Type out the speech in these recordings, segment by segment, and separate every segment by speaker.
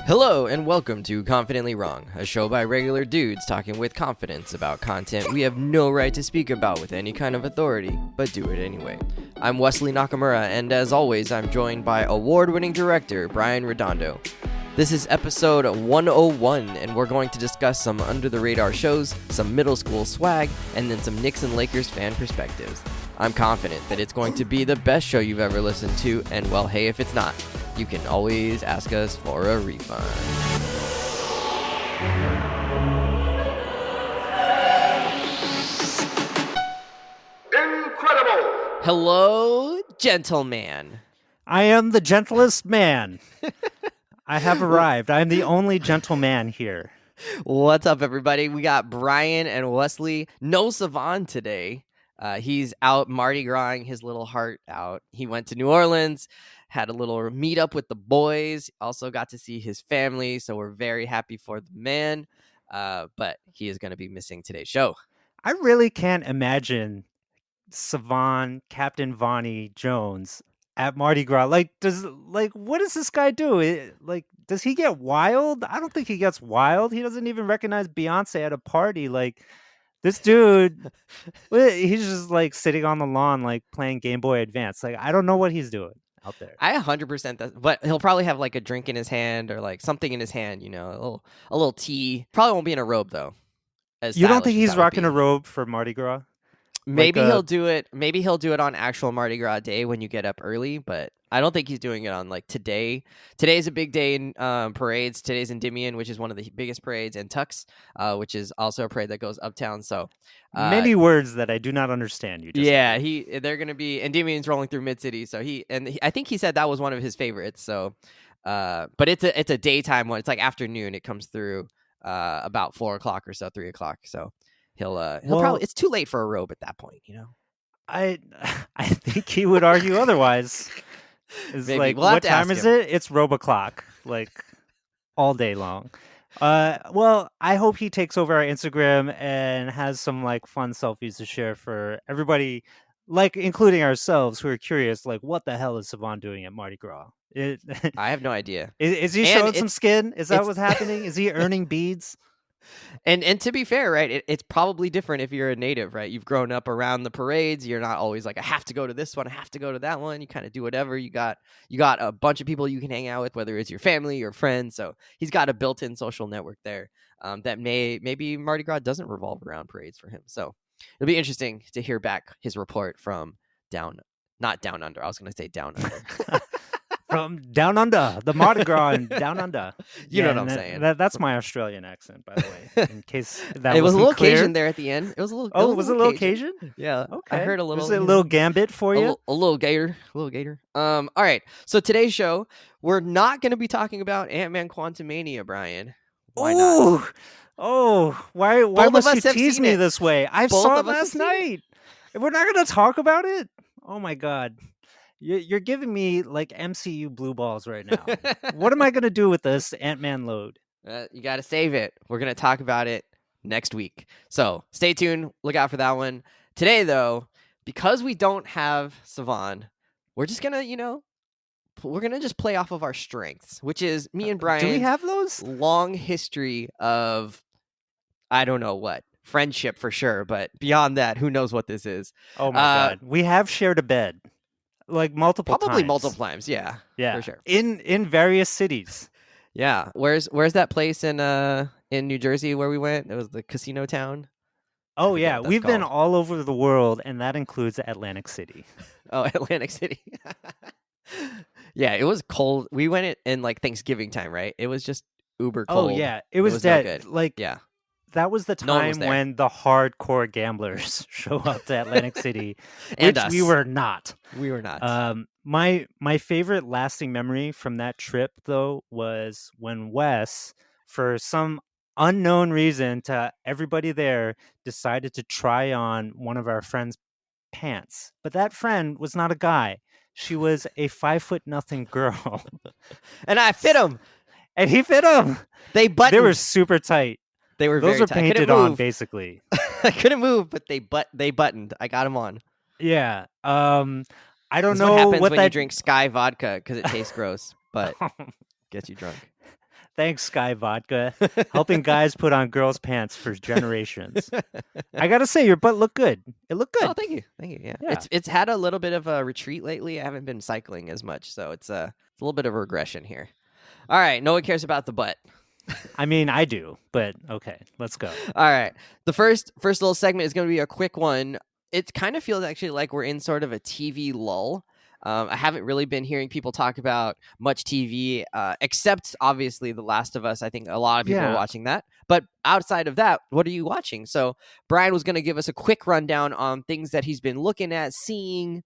Speaker 1: Hello and welcome to Confidently Wrong, a show by regular dudes talking with confidence about content we have no right to speak about with any kind of authority, but do it anyway. I'm Wesley Nakamura, and as always, I'm joined by award-winning director Brian Redondo. This is episode 101, and we're going to discuss some under-the-radar shows, some middle school swag, and then some Knicks and Lakers fan perspectives. I'm confident that it's going to be the best show you've ever listened to, and well, hey, if it's not, you can always ask us for a refund.
Speaker 2: Incredible!
Speaker 1: Hello, gentleman.
Speaker 3: I am the gentlest man. I have arrived. I am the only gentleman here.
Speaker 1: What's up, everybody? We got Brian and Wesley. No Savon today. He's out Mardi Gras-ing his little heart out. He went to New Orleans, had a little meetup with the boys, also got to see his family, so we're very happy for the man, but he is going to be missing today's show.
Speaker 3: I really can't imagine Savon, Captain Vonnie Jones at Mardi Gras. What does this guy do? Does he get wild? I don't think he gets wild. He doesn't even recognize Beyonce at a party. This dude, he's just sitting on the lawn, playing Game Boy Advance. I don't know what he's doing out there.
Speaker 1: I 100% but he'll probably have a drink in his hand or something in his hand, a little tea. Probably won't be in a robe though.
Speaker 3: You don't think he's rocking a robe for Mardi Gras?
Speaker 1: Maybe he'll do it. Maybe he'll do it on actual Mardi Gras day when you get up early, but I don't think he's doing it on today. Today's a big day in parades. Today's Endymion, which is one of the biggest parades, and Tux, which is also a parade that goes uptown. So
Speaker 3: many words that I do not understand.
Speaker 1: They're gonna be Endymion's rolling through Mid City. So I think he said that was one of his favorites. So, but it's a daytime one. It's afternoon. It comes through about 4 o'clock or so, 3 o'clock. So. He'll probably. It's too late for a robe at that point,
Speaker 3: I think he would argue otherwise. It's what time is it? It's robe o'clock, all day long. Well, I hope he takes over our Instagram and has some fun selfies to share for everybody, including ourselves who are curious, what the hell is Savon doing at Mardi Gras?
Speaker 1: I have no idea.
Speaker 3: Is he showing some skin? Is that what's happening? Is he earning beads?
Speaker 1: And to be fair, right, it's probably different if you're a native, right? You've grown up around the parades. You're not always I have to go to this one, I have to go to that one. You kind of do whatever. You got a bunch of people you can hang out with, whether it's your family or friends. So he's got a built-in social network there that maybe Mardi Gras doesn't revolve around parades for him. So it'll be interesting to hear back his report from not down under. I was going to say down under.
Speaker 3: From down under, the Mardi Gras and down under.
Speaker 1: You know what I'm saying.
Speaker 3: That's my Australian accent, by the way, in case that
Speaker 1: it was a little
Speaker 3: clear.
Speaker 1: Cajun there at the end. It was a little.
Speaker 3: Oh, was it a little Cajun?
Speaker 1: Yeah.
Speaker 3: Okay.
Speaker 1: I heard a little.
Speaker 3: Was it a little gambit for you?
Speaker 1: A little gator. All right. So today's show, we're not going to be talking about Ant-Man Quantumania, Brian. Why not?
Speaker 3: Oh, why must you tease me this way? I saw it last night. We're not going to talk about it? Oh my God. You're giving me MCU blue balls right now. What am I going to do with this Ant-Man load?
Speaker 1: You got to save it. We're going to talk about it next week. So stay tuned. Look out for that one. Today, though, because we don't have Savon, we're just going to, we're going to just play off of our strengths, which is me and Brian.
Speaker 3: Do we have those?
Speaker 1: Long history of, I don't know what. Friendship for sure. But beyond that, who knows what this is.
Speaker 3: Oh, my God. We have shared a bed. Multiple
Speaker 1: times, yeah, for sure.
Speaker 3: In various cities.
Speaker 1: Yeah, where's that place in New Jersey where we went? It was the casino town.
Speaker 3: Oh yeah, we've been all over the world, and that includes Atlantic City.
Speaker 1: Oh, Atlantic City. Yeah, it was cold. We went in Thanksgiving time, right? It was just uber cold.
Speaker 3: Oh yeah, it was dead.
Speaker 1: No good. Yeah.
Speaker 3: That was the time when the hardcore gamblers show up to Atlantic City,
Speaker 1: and
Speaker 3: which
Speaker 1: us.
Speaker 3: we were not.
Speaker 1: We were not.
Speaker 3: My favorite lasting memory from that trip, though, was when Wes, for some unknown reason to everybody there, decided to try on one of our friends' pants. But that friend was not a guy. She was a 5'0" girl.
Speaker 1: And I fit him.
Speaker 3: And he fit him.
Speaker 1: They
Speaker 3: were super tight.
Speaker 1: They were
Speaker 3: Those
Speaker 1: very
Speaker 3: are
Speaker 1: tight.
Speaker 3: painted on, basically.
Speaker 1: I couldn't move, but they buttoned. I got them on.
Speaker 3: Yeah. I don't know
Speaker 1: what happens
Speaker 3: what
Speaker 1: when you drink Sky vodka because it tastes gross, but gets you drunk.
Speaker 3: Thanks, Sky Vodka, helping guys put on girls' pants for generations. I gotta say, your butt looked good. It looked
Speaker 1: Oh,
Speaker 3: good.
Speaker 1: thank you. Yeah.
Speaker 3: Yeah.
Speaker 1: It's had a little bit of a retreat lately. I haven't been cycling as much, so it's a little bit of a regression here. All right, no one cares about the butt.
Speaker 3: I mean, I do, but okay, let's go.
Speaker 1: All right, the first little segment is going to be a quick one. It kind of feels actually like we're in sort of a TV lull. I haven't really been hearing people talk about much TV, except obviously The Last of Us. I think a lot of people are watching that. But outside of that, what are you watching? So Brian was going to give us a quick rundown on things that he's been looking at, seeing,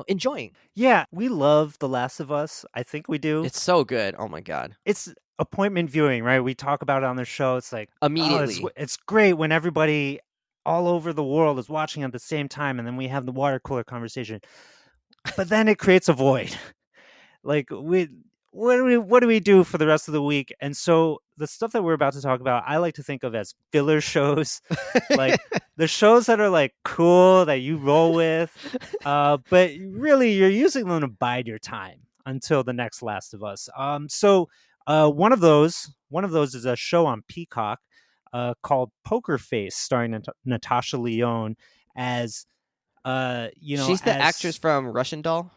Speaker 1: enjoying.
Speaker 3: Yeah, we love The Last of Us. I think we do.
Speaker 1: It's so good. Oh my God.
Speaker 3: It's appointment viewing, right? We talk about it on the show. It's like
Speaker 1: immediately.
Speaker 3: It's great when everybody all over the world is watching at the same time, and then we have the water cooler conversation. But then it creates a void. Like what do we do for the rest of the week? And so the stuff that we're about to talk about, I like to think of as filler shows, like the shows that are like cool that you roll with, but really you're using them to bide your time until the next Last of Us. So one of those is a show on Peacock called Poker Face, starring Natasha Lyonne as
Speaker 1: she's the actress from Russian Doll.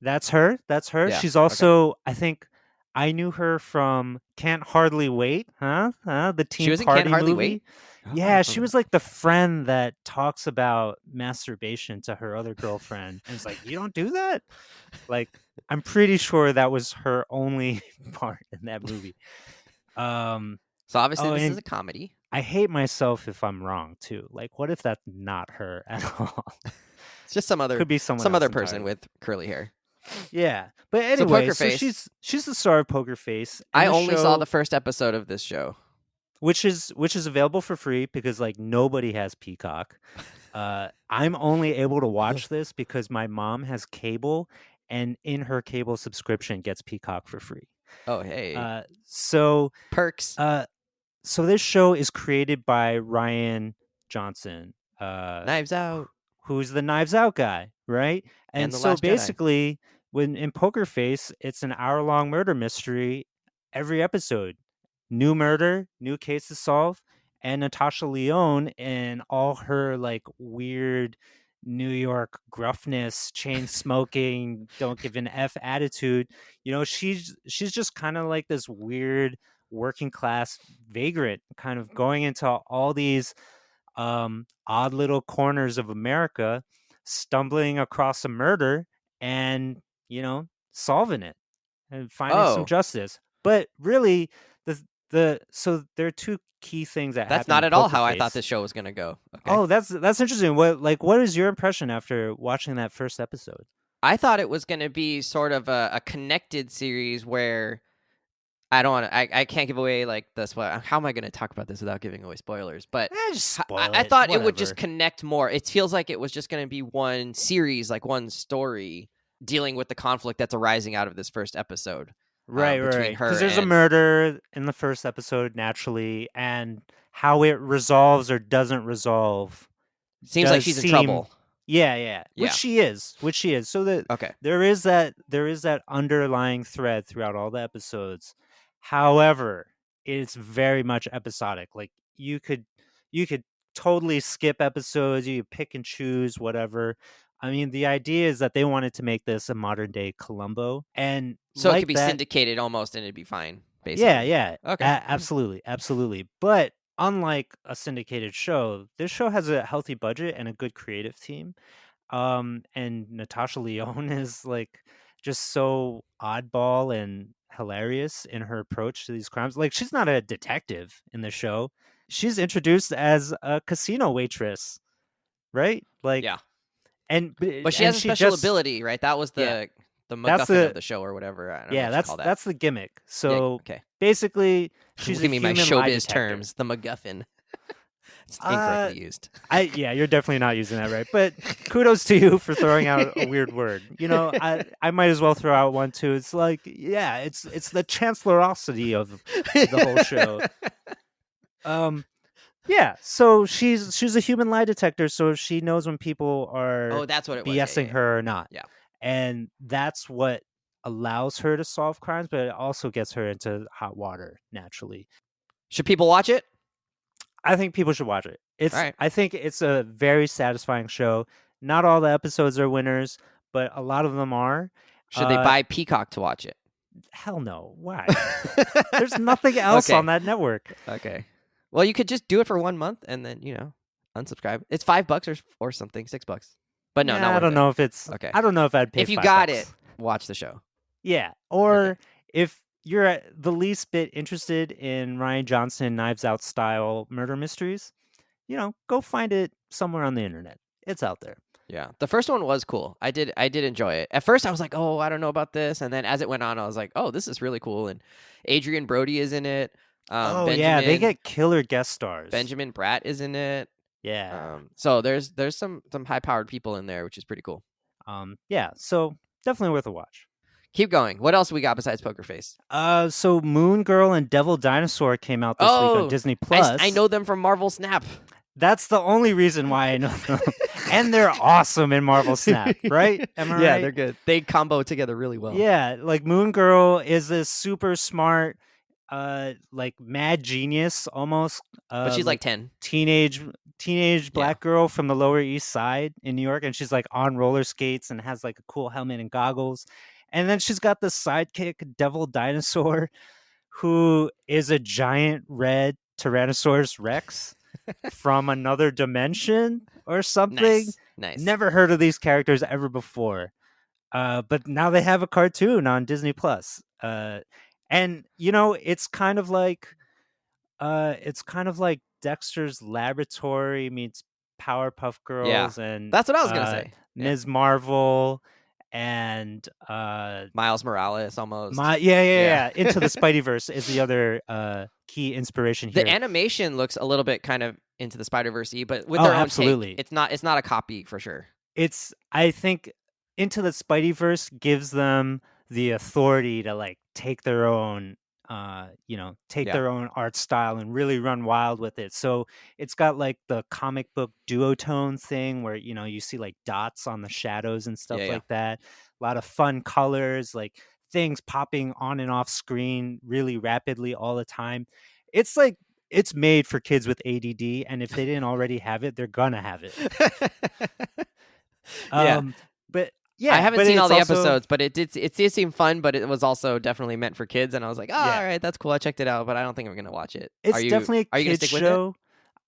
Speaker 3: That's her. Yeah, she's also, I think, I knew her from Can't Hardly Wait, the Teen
Speaker 1: she was
Speaker 3: Party
Speaker 1: in Can't Hardly
Speaker 3: movie.
Speaker 1: Wait?
Speaker 3: Yeah, she was like the friend that talks about masturbation to her other girlfriend, and it's like, you don't do that. Like, I'm pretty sure that was her only part in that movie.
Speaker 1: So obviously this is a comedy.
Speaker 3: I hate myself if I'm wrong too. Like, what if that's not her at all?
Speaker 1: It's just some other,
Speaker 3: could be
Speaker 1: some other person with curly hair.
Speaker 3: Yeah, but anyway, so she's the star of Poker Face.
Speaker 1: I only saw the first episode of this show,
Speaker 3: which is available for free because like nobody has Peacock. I'm only able to watch this because my mom has cable, and in her cable subscription gets Peacock for free.
Speaker 1: Oh hey,
Speaker 3: so
Speaker 1: perks.
Speaker 3: So this show is created by Ryan Johnson,
Speaker 1: Knives Out,
Speaker 3: who's the Knives Out guy, right? And so basically, when in Poker Face, it's an hour-long murder mystery every episode. New murder, new case to solve, and Natasha Lyonne and all her like weird New York gruffness, chain smoking, don't give an F attitude. She's just kind of like this weird working class vagrant, kind of going into all these odd little corners of America, stumbling across a murder and solving it and finding some justice. But really, so there are two key things that
Speaker 1: that's not at all how I thought this show was going to go. Okay.
Speaker 3: Oh, that's interesting. What is your impression after watching that first episode?
Speaker 1: I thought it was going to be sort of a connected series where I can't give away like the spoiler. How am I going to talk about this without giving away spoilers? But I thought it would just connect more. It feels like it was just going to be one series, like one story dealing with the conflict that's arising out of this first episode.
Speaker 3: Right. Because there's a murder in the first episode naturally, and how it resolves or doesn't resolve
Speaker 1: seems like she's in trouble.
Speaker 3: Yeah. Which she is. So that there is that underlying thread throughout all the episodes. However, it's very much episodic. Like you could totally skip episodes, you could pick and choose whatever. I mean, the idea is that they wanted to make this a modern day Columbo, and
Speaker 1: so it could be syndicated almost, and it'd be fine. Basically.
Speaker 3: Yeah. Okay. Absolutely. But unlike a syndicated show, this show has a healthy budget and a good creative team. And Natasha Lyonne is like just so oddball and hilarious in her approach to these crimes. Like, she's not a detective in the show. She's introduced as a casino waitress, right? Like,
Speaker 1: yeah.
Speaker 3: But
Speaker 1: she has a special ability, right? That was the MacGuffin of the show or whatever. I don't know what you call that.
Speaker 3: That's the gimmick. So basically, she's
Speaker 1: give me my showbiz terms. The MacGuffin. It's incorrectly used.
Speaker 3: You're definitely not using that right. But kudos to you for throwing out a weird word. I might as well throw out one too. It's like, it's the chancellorosity of the whole show. So she's a human lie detector, so she knows when people are
Speaker 1: that's what it
Speaker 3: BSing
Speaker 1: was.
Speaker 3: her or not.
Speaker 1: Yeah.
Speaker 3: And that's what allows her to solve crimes, but it also gets her into hot water naturally.
Speaker 1: Should people watch it?
Speaker 3: I think people should watch it.
Speaker 1: All right.
Speaker 3: I think it's a very satisfying show. Not all the episodes are winners, but a lot of them are.
Speaker 1: Should they buy Peacock to watch it?
Speaker 3: Hell no. Why? There's nothing else on that network.
Speaker 1: Okay. Well, you could just do it for 1 month and then, unsubscribe. It's $5 or something, $6. But no,
Speaker 3: I don't know if it's okay. I don't know if I'd pay.
Speaker 1: If you got it, watch the show.
Speaker 3: Yeah. Or if you're the least bit interested in Rian Johnson Knives Out style murder mysteries, go find it somewhere on the internet. It's out there.
Speaker 1: Yeah. The first one was cool. I did enjoy it. At first I was like, oh, I don't know about this. And then as it went on, I was like, oh, this is really cool. And Adrian Brody is in it.
Speaker 3: Yeah, they get killer guest stars.
Speaker 1: Benjamin Bratt is in it.
Speaker 3: Yeah.
Speaker 1: So there's some high-powered people in there, which is pretty cool.
Speaker 3: Yeah, so definitely worth a watch.
Speaker 1: Keep going. What else we got besides Poker Face?
Speaker 3: So Moon Girl and Devil Dinosaur came out this week on Disney Plus.
Speaker 1: I know them from Marvel Snap.
Speaker 3: That's the only reason why I know them. And they're awesome in Marvel Snap, right? Am I right?
Speaker 1: Yeah, they're good. They combo together really well.
Speaker 3: Yeah, like Moon Girl is this super smart, like mad genius almost.
Speaker 1: But she's like 10.
Speaker 3: Teenage black girl from the Lower East Side in New York, and she's like on roller skates and has like a cool helmet and goggles. And then she's got the sidekick Devil Dinosaur, who is a giant red Tyrannosaurus Rex from another dimension or something.
Speaker 1: Nice.
Speaker 3: Never heard of these characters ever before. But now they have a cartoon on Disney Plus. And it's kind of like Dexter's Laboratory meets Powerpuff Girls, and
Speaker 1: that's what I was gonna say.
Speaker 3: Ms. Marvel and
Speaker 1: Miles Morales almost.
Speaker 3: Into the Spideyverse is the other key inspiration here.
Speaker 1: The animation looks a little bit kind of into the Spider-Verse-y, but with their own take. It's not a copy for sure.
Speaker 3: I think Into the Spideyverse gives them the authority to like take their own their own art style and really run wild with it. So it's got like the comic book duotone thing where you see like dots on the shadows and stuff like that. A lot of fun colors, like things popping on and off screen really rapidly all the time. It's like it's made for kids with ADD, and if they didn't already have it, they're gonna have it. But yeah,
Speaker 1: I haven't seen all the episodes, but it did seem fun, but it was also definitely meant for kids, and I was like, all right, that's cool. I checked it out, but I don't think I'm gonna watch it.
Speaker 3: It's definitely a kids show.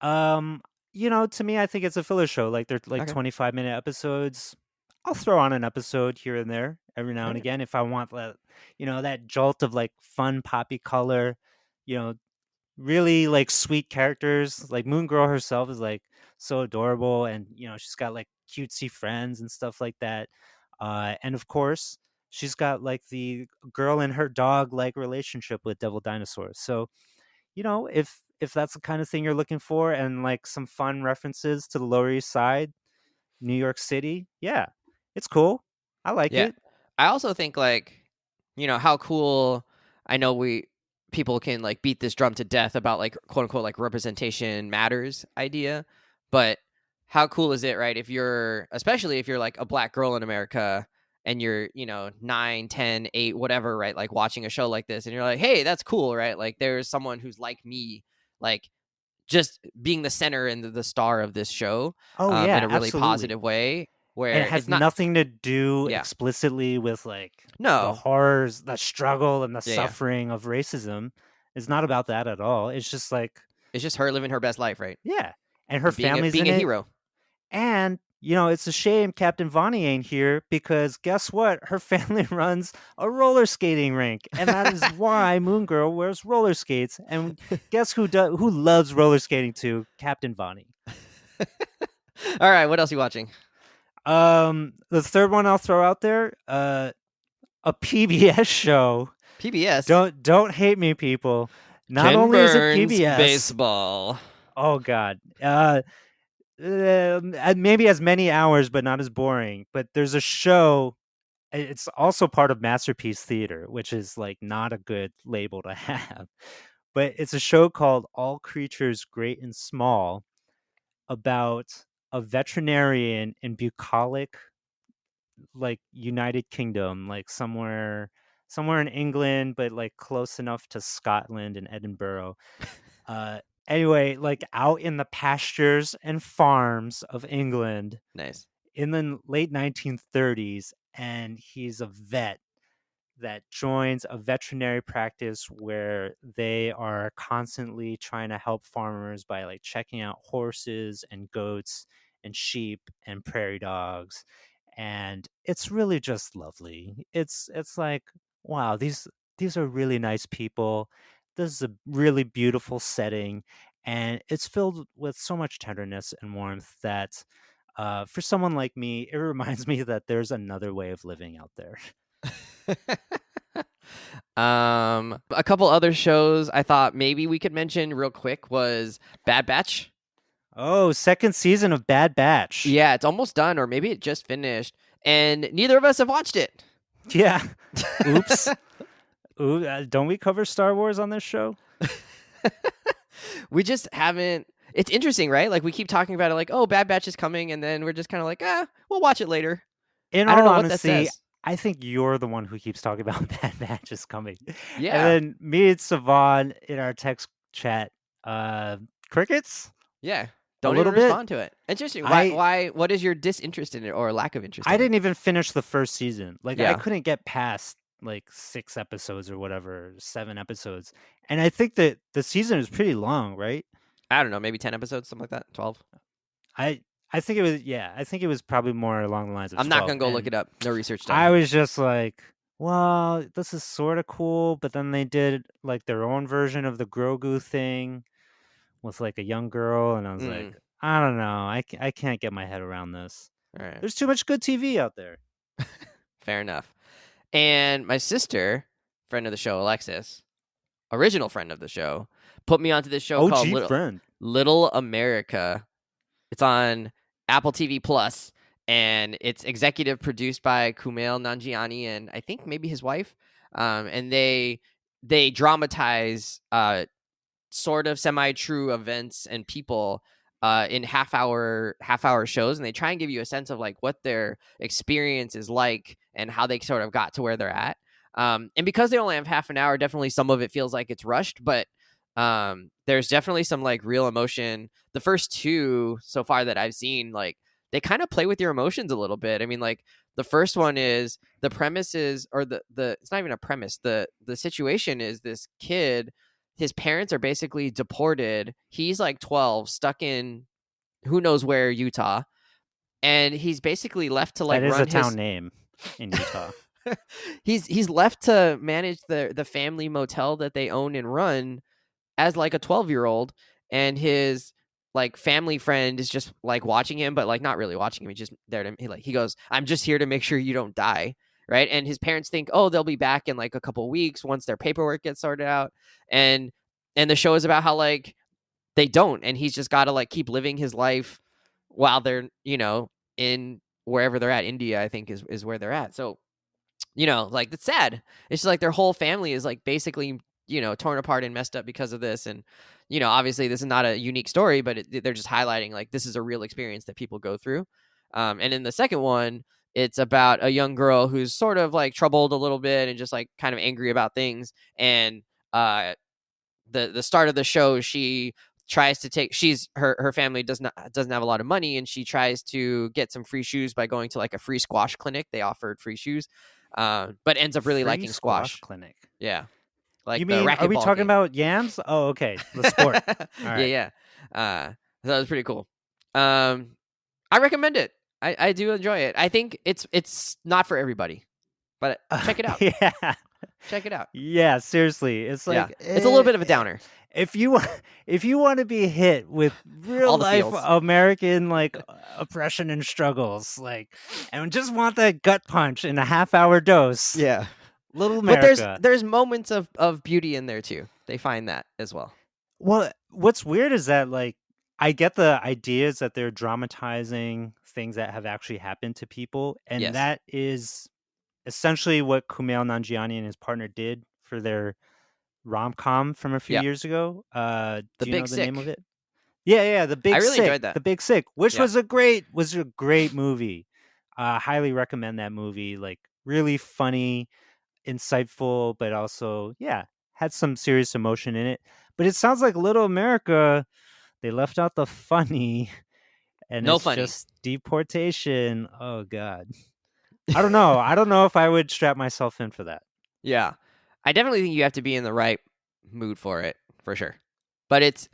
Speaker 3: To me, I think it's a filler show. Like they're like 25-minute episodes. I'll throw on an episode here and there every now and again if I want that jolt of like fun poppy color, really like sweet characters. Like Moon Girl herself is like so adorable, and she's got like cutesy friends and stuff like that. And of course, she's got like the girl and her dog like relationship with Devil Dinosaur. So, if that's the kind of thing you're looking for, and like some fun references to the Lower East Side, New York City, it's cool. I like it.
Speaker 1: I also think like, how cool. I know people can like beat this drum to death about like quote unquote like representation matters idea, but how cool is it, right? Especially if you're like a black girl in America and you're, 9, 10, 8, whatever, right? Like watching a show like this and you're like, hey, that's cool, right? Like there's someone who's like me, like just being the center and the star of this show in a really positive way. Where
Speaker 3: and it has nothing to do explicitly with like the horrors, the struggle, and the suffering of racism. It's not about that at all. It's just like
Speaker 1: it's just her living her best life, right?
Speaker 3: Yeah, and her family's
Speaker 1: being
Speaker 3: in
Speaker 1: a
Speaker 3: it.
Speaker 1: hero.
Speaker 3: And it's a shame Captain Vonnie ain't here, because guess what? Her family runs a roller skating rink, and that is why Moon Girl wears roller skates. And guess who loves roller skating too? Captain Vonnie.
Speaker 1: All right, what else are you watching?
Speaker 3: The third one I'll throw out there, a PBS show.
Speaker 1: PBS.
Speaker 3: Don't hate me, people. Not
Speaker 1: Ken
Speaker 3: only
Speaker 1: Burns
Speaker 3: is it PBS
Speaker 1: baseball.
Speaker 3: Oh God. Maybe as many hours, but not as boring. But there's a show. It's also part of Masterpiece Theater, which is like not a good label to have. But it's a show called All Creatures Great and Small, about a veterinarian in bucolic like United Kingdom, like somewhere in England, but like close enough to Scotland and Edinburgh. Uh, anyway, like out in the pastures and farms of England
Speaker 1: Nice.
Speaker 3: in the late 1930s, and he's a vet that joins a veterinary practice where they are constantly trying to help farmers by like checking out horses and goats and sheep and prairie dogs, and it's really just lovely. It's like, wow, these are really nice people. This is a really beautiful setting, and it's filled with so much tenderness and warmth that for someone like me, it reminds me that there's another way of living out there.
Speaker 1: A couple other shows I thought maybe we could mention real quick was Bad Batch.
Speaker 3: Oh, second season of Bad Batch.
Speaker 1: Yeah, it's almost done, or maybe it just finished, and neither of us have watched it.
Speaker 3: Yeah. Oops. Ooh, don't we cover Star Wars on this show?
Speaker 1: We just haven't. It's interesting, right? Like we keep talking about it, like, oh, Bad Batch is coming, and then we're just kind of like, we'll watch it later.
Speaker 3: In
Speaker 1: I don't
Speaker 3: all
Speaker 1: know what that
Speaker 3: honesty,
Speaker 1: says.
Speaker 3: I think you're the one who keeps talking about Bad Batch is coming.
Speaker 1: Yeah.
Speaker 3: And then me and Savon in our text chat, crickets?
Speaker 1: Yeah. Don't
Speaker 3: little
Speaker 1: even
Speaker 3: bit.
Speaker 1: respond to it. Interesting. Why? What is your disinterest in it or lack of interest?
Speaker 3: I
Speaker 1: in
Speaker 3: didn't even finish the first season. Like
Speaker 1: Yeah.
Speaker 3: I couldn't get past like 6 episodes or whatever, 7 episodes. And I think that the season is pretty long, right?
Speaker 1: I don't know, maybe 10 episodes, something like that. 12.
Speaker 3: I think it was, yeah. I think it was probably more along the lines of.
Speaker 1: I'm not
Speaker 3: 12,
Speaker 1: gonna go look
Speaker 3: and
Speaker 1: it up. No research done.
Speaker 3: I was just like, well, this is sort of cool, but then they did like their own version of the Grogu thing with like a young girl, and I was like, I don't know, I can't get my head around this.
Speaker 1: All right.
Speaker 3: There's too much good TV out there.
Speaker 1: Fair enough. And my sister, friend of the show, Alexis, original friend of the show, put me onto this show called Little America. It's on Apple TV Plus, and it's executive produced by Kumail Nanjiani and I think maybe his wife. And they dramatize sort of semi-true events and people in half-hour shows, and they try and give you a sense of like what their experience is like and how they sort of got to where they're at. And because they only have half an hour, definitely some of it feels like it's rushed, but there's definitely some like real emotion. The first two so far that I've seen, like they kind of play with your emotions a little bit. I mean, like the first one is the premise is, or the it's not even a premise. The situation is this kid, his parents are basically deported. He's like 12, stuck in who knows where, Utah, and he's basically left to like
Speaker 3: that is
Speaker 1: run
Speaker 3: a town name in Utah.
Speaker 1: he's left to manage the family motel that they own and run as like a 12-year-old, and his like family friend is just like watching him, but like not really watching him. He's just there to he goes, I'm just here to make sure you don't die, right? And his parents think, oh, they'll be back in like a couple weeks once their paperwork gets sorted out, and the show is about how like they don't, and he's just got to like keep living his life while they're in wherever they're at. India, I think, is where they're at. So like it's sad. It's just like their whole family is like basically torn apart and messed up because of this. And obviously this is not a unique story, but they're just highlighting like this is a real experience that people go through. And in the second one, it's about a young girl who's sort of like troubled a little bit and just like kind of angry about things. And the start of the show, she tries to take, her family doesn't have a lot of money, and she tries to get some free shoes by going to like a free squash clinic. They offered free shoes, but ends up really liking squash
Speaker 3: clinic.
Speaker 1: Yeah. Like,
Speaker 3: you mean, are we talking about yams? Oh, okay. The sport. All right.
Speaker 1: Yeah. So that was pretty cool. I recommend it. I do enjoy it. I think it's not for everybody, but check it out.
Speaker 3: Yeah.
Speaker 1: Check it out.
Speaker 3: Yeah, seriously. It's like
Speaker 1: it's a little bit of a downer.
Speaker 3: If you want to be hit with real life American like oppression and struggles, like, and just want that gut punch in a half-hour dose.
Speaker 1: Yeah.
Speaker 3: Little America.
Speaker 1: But there's moments of beauty in there too. They find that as well.
Speaker 3: Well, what's weird is that like I get the ideas that they're dramatizing things that have actually happened to people, and that is essentially what Kumail Nanjiani and his partner did for their rom-com from a few years ago. Do you know the name of it? Yeah, The Big Sick.
Speaker 1: I really enjoyed that.
Speaker 3: The Big Sick, which was a great movie. Highly recommend that movie. Like really funny, insightful, but also had some serious emotion in it. But it sounds like Little America, they left out the funny, and
Speaker 1: No
Speaker 3: it's
Speaker 1: funny.
Speaker 3: just deportation. Oh God, I don't know. I don't know if I would strap myself in for that.
Speaker 1: Yeah. I definitely think you have to be in the right mood for it, for sure. But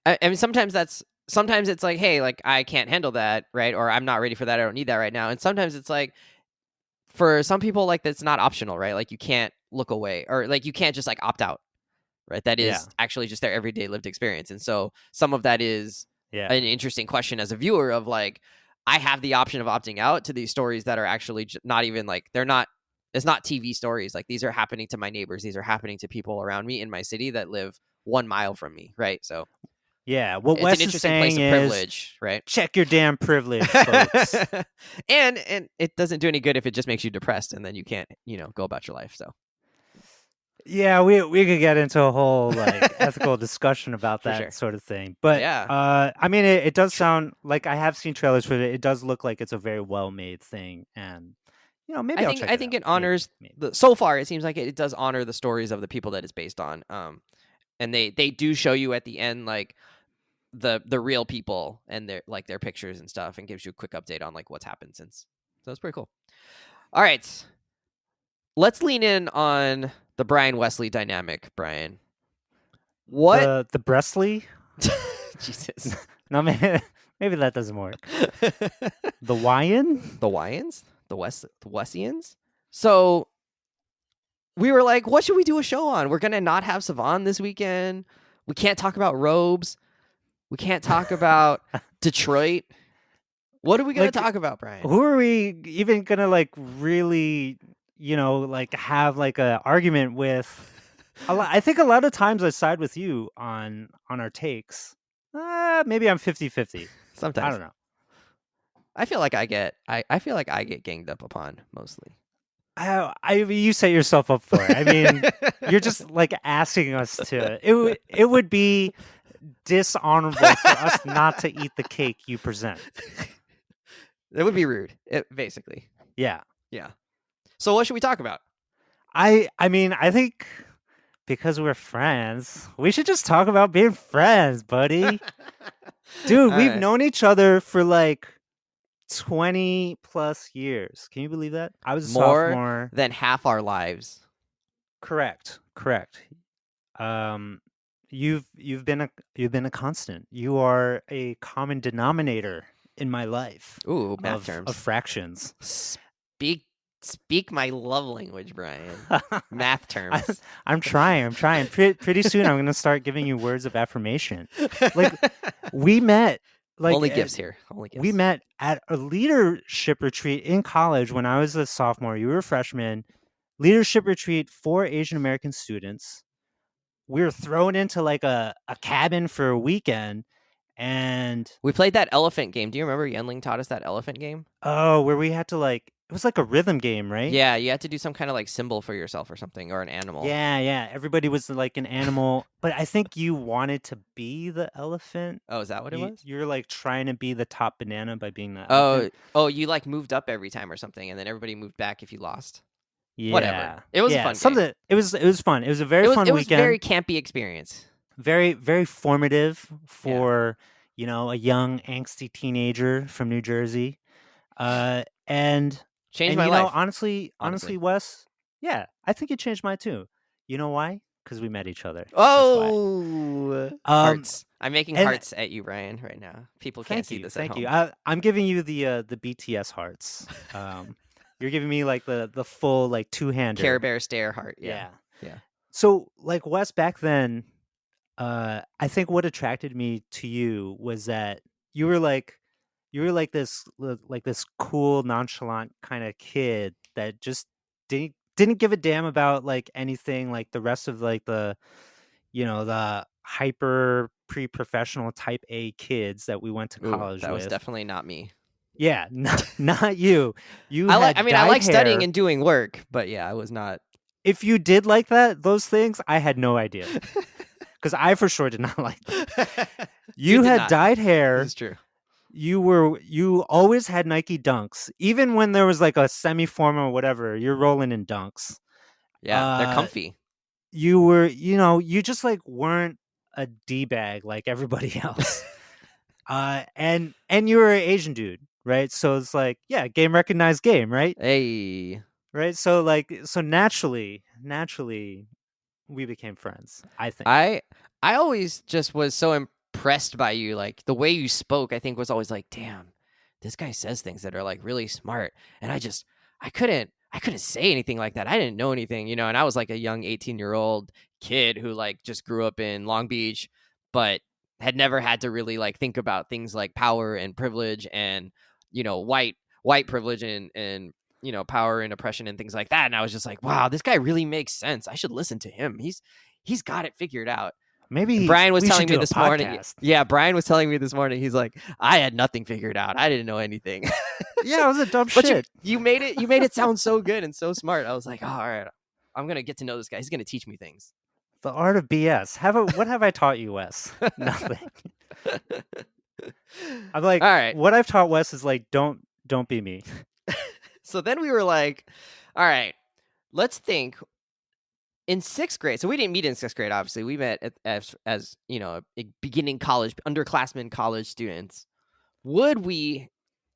Speaker 1: I mean, sometimes it's like, hey, like, I can't handle that, right? Or I'm not ready for that. I don't need that right now. And sometimes it's like, for some people, like, that's not optional, right? Like, you can't look away, or like, you can't just like opt out, right? That
Speaker 3: Yeah.
Speaker 1: is actually just their everyday lived experience. And so some of that is
Speaker 3: Yeah.
Speaker 1: an interesting question as a viewer of like, I have the option of opting out to these stories that are actually not even like, it's not TV stories. Like, these are happening to my neighbors. These are happening to people around me in my city that live 1 mile from me, right? So
Speaker 3: Yeah. What
Speaker 1: it's
Speaker 3: Wes
Speaker 1: an
Speaker 3: is
Speaker 1: interesting place
Speaker 3: saying
Speaker 1: of
Speaker 3: is,
Speaker 1: privilege, right?
Speaker 3: check your damn privilege, folks.
Speaker 1: and it doesn't do any good if it just makes you depressed, and then you can't, go about your life. So
Speaker 3: Yeah, we could get into a whole like ethical discussion about
Speaker 1: For
Speaker 3: that
Speaker 1: sure.
Speaker 3: sort of thing. But
Speaker 1: Yeah.
Speaker 3: I mean, it does sound like, I have seen trailers for it. It does look like it's a very well made thing, and maybe I'll check
Speaker 1: I
Speaker 3: it
Speaker 1: think
Speaker 3: out.
Speaker 1: it honors
Speaker 3: Maybe.
Speaker 1: so far it seems like it does honor the stories of the people that it's based on. And they do show you at the end like the real people and their pictures and stuff, and gives you a quick update on like what's happened since. So it's pretty cool. All right. Let's lean in on the Brian Wesley dynamic, Brian. What
Speaker 3: The Bresley?
Speaker 1: Jesus.
Speaker 3: No, maybe that doesn't work. The Wyan?
Speaker 1: The Wyans? The Wessians? So we were like, what should we do a show on? We're gonna not have Savan this weekend. We can't talk about robes. We can't talk about Detroit. What are we gonna talk about, Brian?
Speaker 3: Who are we even gonna like really, like have like a argument with? I think a lot of times I side with you on our takes. Maybe I'm 50-50.
Speaker 1: Sometimes
Speaker 3: I don't know.
Speaker 1: I feel like I get ganged up upon mostly.
Speaker 3: You set yourself up for it. I mean, you're just like asking us to. It would be dishonorable for us not to eat the cake you present.
Speaker 1: That would be rude, basically.
Speaker 3: Yeah.
Speaker 1: Yeah. So what should we talk about?
Speaker 3: I mean, I think because we're friends, we should just talk about being friends, buddy. Dude, we've known each other for like 20 plus years. Can you believe that? I was a sophomore.
Speaker 1: More than half our lives.
Speaker 3: Correct. You've been a constant. You are a common denominator in my life.
Speaker 1: Ooh, math terms.
Speaker 3: Of fractions.
Speaker 1: Speak my love language, Brian. Math terms.
Speaker 3: I'm trying. Pretty soon, I'm gonna start giving you words of affirmation. Like, we met. Like,
Speaker 1: only gifts here. Only gifts.
Speaker 3: We met at a leadership retreat in college when I was a sophomore. You were a freshman. Leadership retreat for Asian American students. We were thrown into like a cabin for a weekend, and
Speaker 1: we played that elephant game. Do you remember Yenling taught us that elephant game?
Speaker 3: Oh, where we had to like, it was like a rhythm game, right?
Speaker 1: Yeah, you had to do some kind of like symbol for yourself or something, or an animal.
Speaker 3: Yeah. Everybody was like an animal, but I think you wanted to be the elephant.
Speaker 1: Oh, is that what it was?
Speaker 3: You're like trying to be the top banana by being the elephant.
Speaker 1: Oh, you like moved up every time or something, and then everybody moved back if you lost.
Speaker 3: Yeah.
Speaker 1: Whatever. It was a fun game.
Speaker 3: It was fun. It was a very fun weekend.
Speaker 1: It was a very campy experience.
Speaker 3: Very, very formative for, a young angsty teenager from New Jersey. And
Speaker 1: changed my life.
Speaker 3: Honestly, Wes, I think it changed mine too. You know why? Because we met each other.
Speaker 1: Oh, hearts! I'm making hearts at you, Brian, right now. People can't see this.
Speaker 3: Thank you. I'm giving you the BTS hearts. You're giving me like the full like two-hander
Speaker 1: Care Bear stare heart. Yeah.
Speaker 3: So like Wes, back then, I think what attracted me to you was that you were like this cool, nonchalant kind of kid that just didn't give a damn about like anything like the rest of like the hyper pre-professional type A kids that we went to college with.
Speaker 1: That was definitely not me.
Speaker 3: Yeah, not you.
Speaker 1: I like studying and doing work, but I was not.
Speaker 3: If you did like those things, I had no idea. Because I for sure did not like them. You had dyed hair.
Speaker 1: That's true.
Speaker 3: you always had Nike Dunks, even when there was like a semi-formal or whatever. You're rolling in Dunks.
Speaker 1: Yeah, they're comfy.
Speaker 3: You were, you just like weren't a d-bag like everybody else. And you were an Asian dude, right? So it's like, yeah, game recognized game, right?
Speaker 1: Hey.
Speaker 3: Right. So like, so naturally, we became friends. I think.
Speaker 1: I always just was so impressed by you. Like the way you spoke, I think was always like, damn, this guy says things that are like really smart. And I couldn't say anything like that. I didn't know anything, and I was like a young 18-year-old kid who like just grew up in Long Beach, but had never had to really like think about things like power and privilege and, white privilege and power and oppression and things like that. And I was just like, wow, this guy really makes sense. I should listen to him. He's got it figured out.
Speaker 3: Maybe
Speaker 1: and Brian was
Speaker 3: we
Speaker 1: telling
Speaker 3: should
Speaker 1: me
Speaker 3: do a
Speaker 1: this morning.
Speaker 3: podcast.
Speaker 1: Yeah, Brian was telling me this morning. He's like, I had nothing figured out. I didn't know anything.
Speaker 3: Yeah, it was a dumb
Speaker 1: But
Speaker 3: shit.
Speaker 1: you made it sound so good and so smart. I was like, oh, all right, I'm gonna get to know this guy. He's gonna teach me things.
Speaker 3: The art of BS. What have I taught you, Wes? Nothing. I'm like,
Speaker 1: all right.
Speaker 3: What I've taught Wes is like, don't be me.
Speaker 1: So then we were like, all right, let's think. In 6th grade, so we didn't meet in 6th grade, obviously. We met as beginning college, underclassmen college students. Would we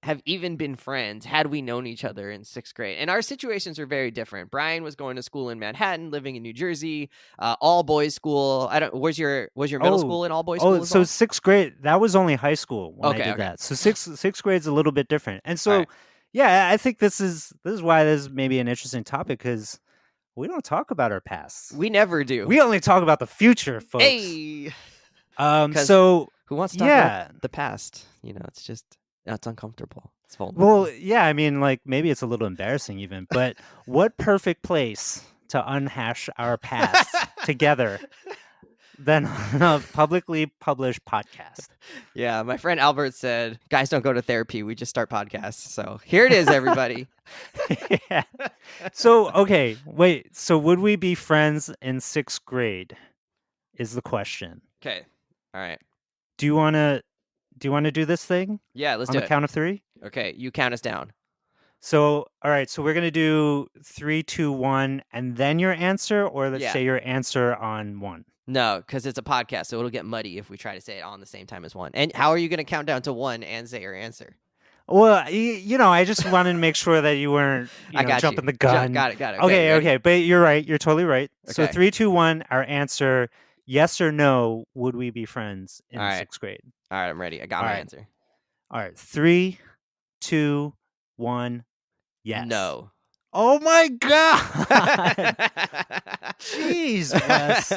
Speaker 1: have even been friends had we known each other in 6th grade? And our situations are very different. Brian was going to school in Manhattan, living in New Jersey, all boys school. Was your middle school an all boys school?
Speaker 3: So 6th grade, that was only high school when I did
Speaker 1: Okay.
Speaker 3: that. So sixth grade's a little bit different. And so, yeah, I think this is why this is maybe an interesting topic, because we don't talk about our past.
Speaker 1: We never do.
Speaker 3: We only talk about the future, folks.
Speaker 1: Hey.
Speaker 3: So
Speaker 1: who wants to talk about the past? It's just it's uncomfortable. It's vulnerable.
Speaker 3: Well, yeah, I mean, like maybe it's a little embarrassing even, but what perfect place to unhash our past together than on a publicly published podcast.
Speaker 1: Yeah, my friend Albert said, guys don't go to therapy, we just start podcasts. So here it is, everybody.
Speaker 3: Yeah. So, okay, wait. So would we be friends in 6th grade is the question.
Speaker 1: Okay. All right.
Speaker 3: Do you want to do this thing?
Speaker 1: Yeah, let's
Speaker 3: do
Speaker 1: it.
Speaker 3: On the count of 3?
Speaker 1: Okay, you count us down.
Speaker 3: So, all right, so we're going to do 3, 2, 1, and then your answer, or let's say your answer on 1.
Speaker 1: No, because it's a podcast, so it'll get muddy if we try to say it on the same time as 1. And how are you going to count down to 1 and say your answer?
Speaker 3: Well, I just wanted to make sure that you weren't jumping the gun.
Speaker 1: Got it.
Speaker 3: Okay, but you're right. You're totally right.
Speaker 1: Okay.
Speaker 3: So 3, 2, 1, our answer, yes or no, would we be friends in 6th grade?
Speaker 1: All right, I'm ready. I got my answer.
Speaker 3: All right, 3, 2, 1, yes.
Speaker 1: No.
Speaker 3: Oh my God! Jeez, Wes.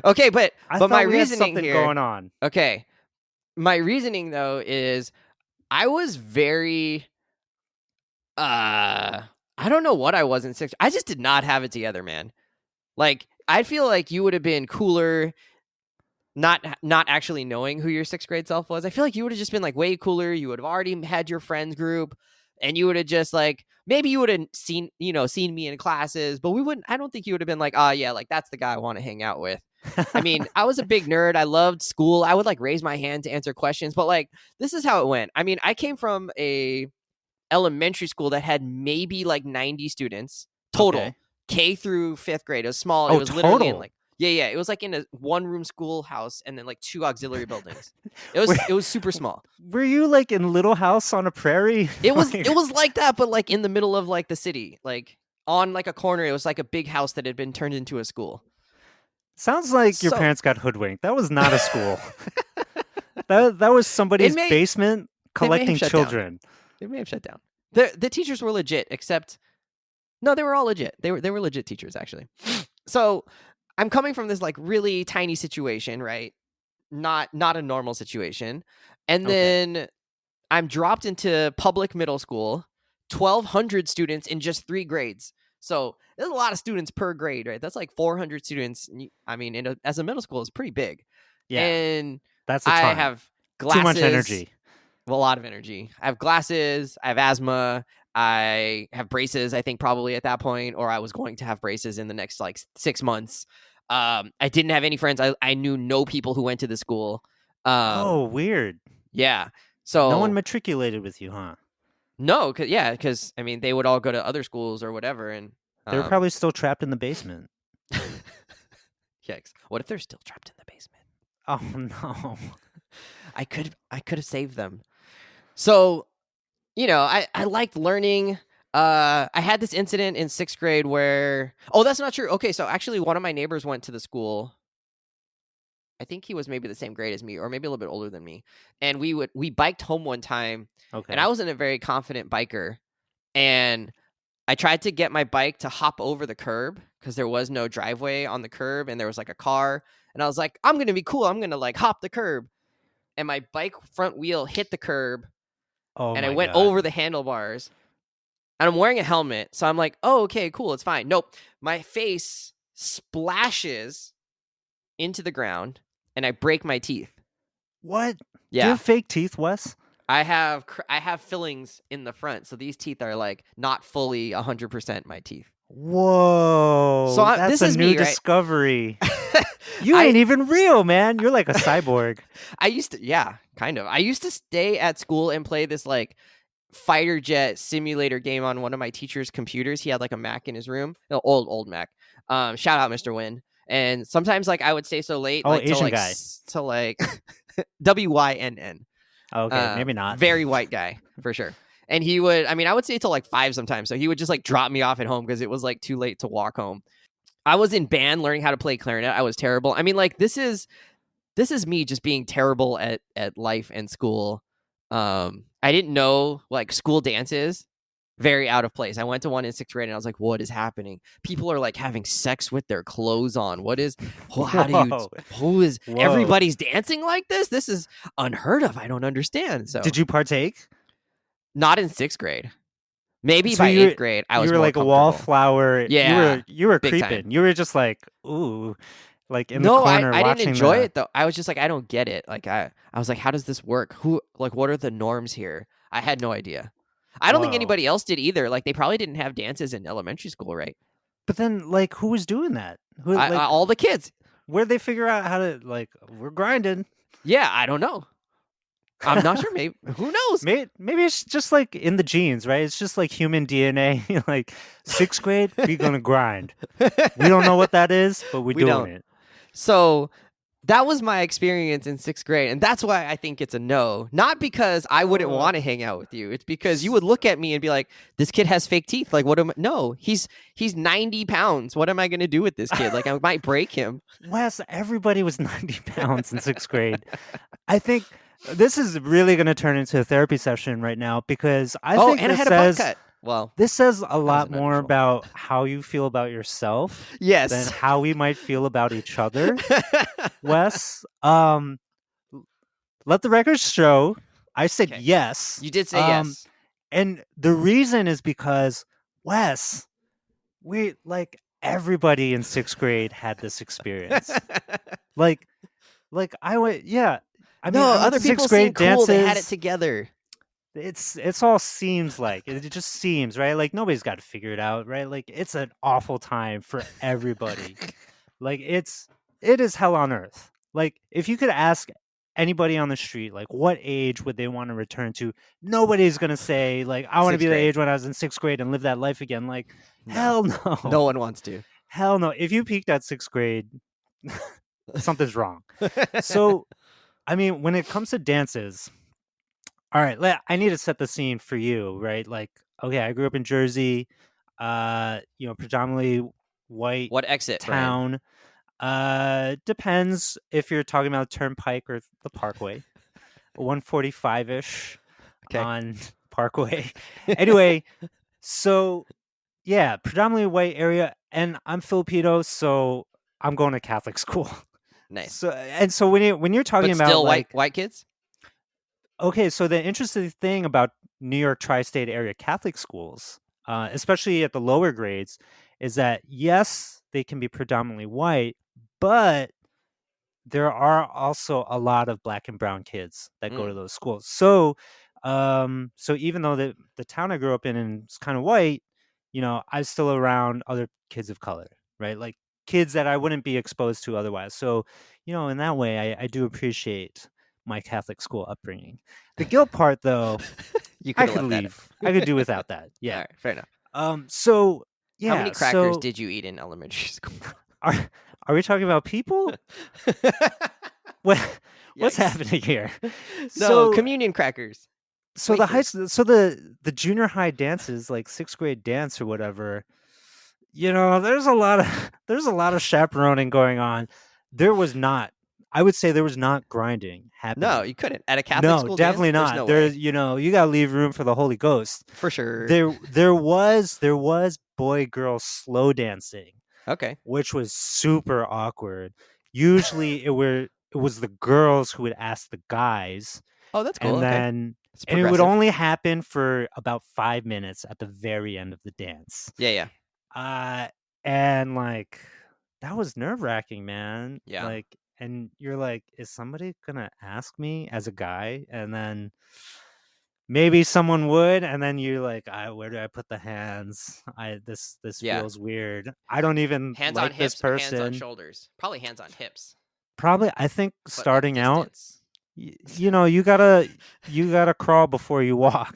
Speaker 1: Okay, but my
Speaker 3: we had
Speaker 1: reasoning
Speaker 3: something
Speaker 1: here
Speaker 3: going on.
Speaker 1: Okay, my reasoning though is I was very I don't know what I was in 6th. I just did not have it together, man. Like I feel like you would have been cooler not actually knowing who your 6th grade self was. I feel like you would have just been like way cooler. You would have already had your friends group, and you would have just like, maybe you would have seen me in classes, but I don't think you would have been like, oh yeah, like that's the guy I want to hang out with. I mean, I was a big nerd. I loved school. I would like raise my hand to answer questions, but like, this is how it went. I mean, I came from a elementary school that had maybe like 90 students total,
Speaker 3: Okay.
Speaker 1: K through 5th grade. It was small.
Speaker 3: Oh,
Speaker 1: it was literally in
Speaker 3: total?
Speaker 1: like, yeah. It was like in a 1-room schoolhouse and then like 2 auxiliary buildings. It was super small.
Speaker 3: Were you like in Little House on a Prairie?
Speaker 1: It was like that, but like in the middle of like the city, like on like a corner. It was like a big house that had been turned into a school.
Speaker 3: Sounds like your parents got hoodwinked. That was not a school. that was somebody's basement collecting children.
Speaker 1: They may have shut down. The teachers were legit, except no, they were all legit. They were legit teachers actually. So I'm coming from this like really tiny situation, right? Not a normal situation, and then I'm dropped into public middle school, 1,200 students in just 3 grades. So there's a lot of students per grade, right? That's like 400 students. I mean, as a middle school, it's pretty big.
Speaker 3: Yeah,
Speaker 1: and
Speaker 3: that's a ton.
Speaker 1: I have glasses.
Speaker 3: Too much energy.
Speaker 1: Well, a lot of energy. I have glasses. I have asthma. I have braces, I think probably at that point, or I was going to have braces in the next like 6 months. I didn't have any friends. I knew no people who went to the school.
Speaker 3: Oh, weird.
Speaker 1: Yeah.
Speaker 3: No one
Speaker 1: So
Speaker 3: matriculated with you, huh?
Speaker 1: no, because I mean they would all go to other schools or whatever, and
Speaker 3: They were probably still trapped in the basement.
Speaker 1: yikes! What if they're still trapped in the basement?
Speaker 3: Oh no.
Speaker 1: I could have saved them. So I liked learning. I had this incident in 6th grade where that's not true. Okay, so actually one of my neighbors went to the school. I think he was maybe the same grade as me or maybe a little bit older than me. And we biked home one time.
Speaker 3: Okay.
Speaker 1: And I wasn't a very confident biker. And I tried to get my bike to hop over the curb because there was no driveway on the curb and there was like a car. And I was like, I'm going to be cool. I'm going to like hop the curb. And my bike front wheel hit the curb.
Speaker 3: Oh
Speaker 1: and I
Speaker 3: my
Speaker 1: went
Speaker 3: God.
Speaker 1: over the handlebars. And I'm wearing a helmet. So I'm like, oh, okay, cool. It's fine. Nope. My face splashes into the ground and I break my teeth.
Speaker 3: What? Do
Speaker 1: Yeah.
Speaker 3: you have fake teeth, Wes?
Speaker 1: I have fillings in the front. So these teeth are like not fully 100% my teeth.
Speaker 3: Whoa.
Speaker 1: So
Speaker 3: that's
Speaker 1: this
Speaker 3: a
Speaker 1: is
Speaker 3: new
Speaker 1: me, right?
Speaker 3: discovery. You ain't even real, man. You're like a cyborg.
Speaker 1: I used to stay at school and play this like fighter jet simulator game on one of my teacher's computers. He had like a Mac in his room, no, old Mac. Shout out Mr. Wynn. And sometimes like I would stay so late, like
Speaker 3: Asian
Speaker 1: to like
Speaker 3: guy.
Speaker 1: to like WYNN.
Speaker 3: Okay, maybe not.
Speaker 1: Very white guy for sure. And he would, I would stay till like 5 sometimes. So he would just like drop me off at home because it was like too late to walk home. I was in band learning how to play clarinet. I was terrible. I mean, like this is me just being terrible at life and school. I didn't know like school dances. Very out of place. I went to one in 6th grade and I was like, what is happening? People are like having sex with their clothes on. Everybody's dancing like this? This is unheard of. I don't understand. So
Speaker 3: did you partake?
Speaker 1: Not in 6th grade. Maybe
Speaker 3: So
Speaker 1: by 8th grade, I was
Speaker 3: you were
Speaker 1: more
Speaker 3: like a wallflower.
Speaker 1: Yeah,
Speaker 3: you were
Speaker 1: big
Speaker 3: creeping.
Speaker 1: time.
Speaker 3: You were just like, ooh, like in
Speaker 1: No,
Speaker 3: the corner
Speaker 1: I
Speaker 3: watching.
Speaker 1: didn't enjoy it though. I was just like, I don't get it. Like I was like, how does this work? What are the norms here? I had no idea. I don't think anybody else did either. Like they probably didn't have dances in elementary school, right?
Speaker 3: But then, like, who was doing that? Who,
Speaker 1: all the kids.
Speaker 3: Where'd they figure out how to like? We're grinding.
Speaker 1: Yeah, I don't know. I'm not sure. Maybe who knows?
Speaker 3: Maybe it's just like in the genes, right? It's just like human DNA. Like 6th grade, we're gonna grind. We don't know what that is, but we're doing it.
Speaker 1: So that was my experience in 6th grade, and that's why I think it's a no. Not because I wouldn't want to hang out with you. It's because you would look at me and be like, "This kid has fake teeth. Like, what am I?" No, he's 90 pounds. What am I going to do with this kid? Like, I might break him.
Speaker 3: Wes, everybody was 90 pounds in 6th grade. I think this is really going to turn into a therapy session right now because I think
Speaker 1: and I
Speaker 3: this
Speaker 1: had a butt cut. Well,
Speaker 3: this says a lot more about how you feel about yourself than how we might feel about each other. Wes, let the records show. I said yes.
Speaker 1: You did say yes.
Speaker 3: And the reason is because, Wes, everybody in 6th grade had this experience. like I went, yeah. I mean,
Speaker 1: other people seem cool. They had it together.
Speaker 3: It's all seems like it just seems right. Like nobody's got to figure it out, right? Like it's an awful time for everybody. Like it is hell on earth. Like if you could ask anybody on the street, like what age would they want to return to? Nobody's gonna say like I want to be the age when I was in 6th grade and live that life again. Like hell no,
Speaker 1: no one wants to.
Speaker 3: Hell no. If you peaked at 6th grade, something's wrong. So, I mean, when it comes to dances. All right, I need to set the scene for you, right? Like, okay, I grew up in Jersey, predominantly white.
Speaker 1: What exit?
Speaker 3: Town? Depends if you're talking about Turnpike or the Parkway. 145-ish on Parkway. Anyway, so yeah, predominantly white area, and I'm Filipino, so I'm going to Catholic school.
Speaker 1: Nice.
Speaker 3: So when you're talking about
Speaker 1: still white kids.
Speaker 3: Okay, so the interesting thing about New York tri-state area Catholic schools, especially at the lower grades, is that yes, they can be predominantly white, but there are also a lot of black and brown kids that go to those schools. So, so even though the town I grew up in is kind of white, I'm still around other kids of color, right? Like kids that I wouldn't be exposed to otherwise. So, in that way, I do appreciate my Catholic school upbringing. The guilt part, though,
Speaker 1: You
Speaker 3: I
Speaker 1: could have
Speaker 3: could
Speaker 1: left that in.
Speaker 3: leave. I could do without that.
Speaker 1: All
Speaker 3: Yeah.
Speaker 1: right, fair enough.
Speaker 3: So yeah.
Speaker 1: How many crackers
Speaker 3: So
Speaker 1: did you eat in elementary school?
Speaker 3: are we talking about people? What what's
Speaker 1: Yikes.
Speaker 3: happening here?
Speaker 1: No,
Speaker 3: So
Speaker 1: communion crackers.
Speaker 3: so the high
Speaker 1: Wafers.
Speaker 3: so the junior high dances, like 6th grade dance or whatever, there's a lot of there's a lot of chaperoning going on. There was not, I would say there was not grinding happening.
Speaker 1: No, you couldn't. At a Catholic
Speaker 3: No,
Speaker 1: school
Speaker 3: definitely
Speaker 1: dance,
Speaker 3: not.
Speaker 1: there's
Speaker 3: There,
Speaker 1: no way.
Speaker 3: you gotta leave room for the Holy Ghost.
Speaker 1: For sure.
Speaker 3: There was boy girl slow dancing,
Speaker 1: Okay.
Speaker 3: which was super awkward. Usually it was the girls who would ask the guys,
Speaker 1: Oh, that's cool.
Speaker 3: and
Speaker 1: Okay.
Speaker 3: then
Speaker 1: It's
Speaker 3: and it would
Speaker 1: progressive.
Speaker 3: only happen for about 5 minutes at the very end of the dance.
Speaker 1: Yeah.
Speaker 3: And like that was nerve-wracking, man.
Speaker 1: Yeah.
Speaker 3: Like, and you're like, is somebody gonna ask me as a guy? And then maybe someone would, and then you're like, where do I put the hands? This
Speaker 1: Yeah.
Speaker 3: feels weird. I don't even
Speaker 1: Hands
Speaker 3: like
Speaker 1: on
Speaker 3: this
Speaker 1: hips or hands on
Speaker 3: person.
Speaker 1: shoulders? Probably hands on hips.
Speaker 3: Probably, I think
Speaker 1: But, like,
Speaker 3: starting out,
Speaker 1: distance.
Speaker 3: you gotta crawl before you walk.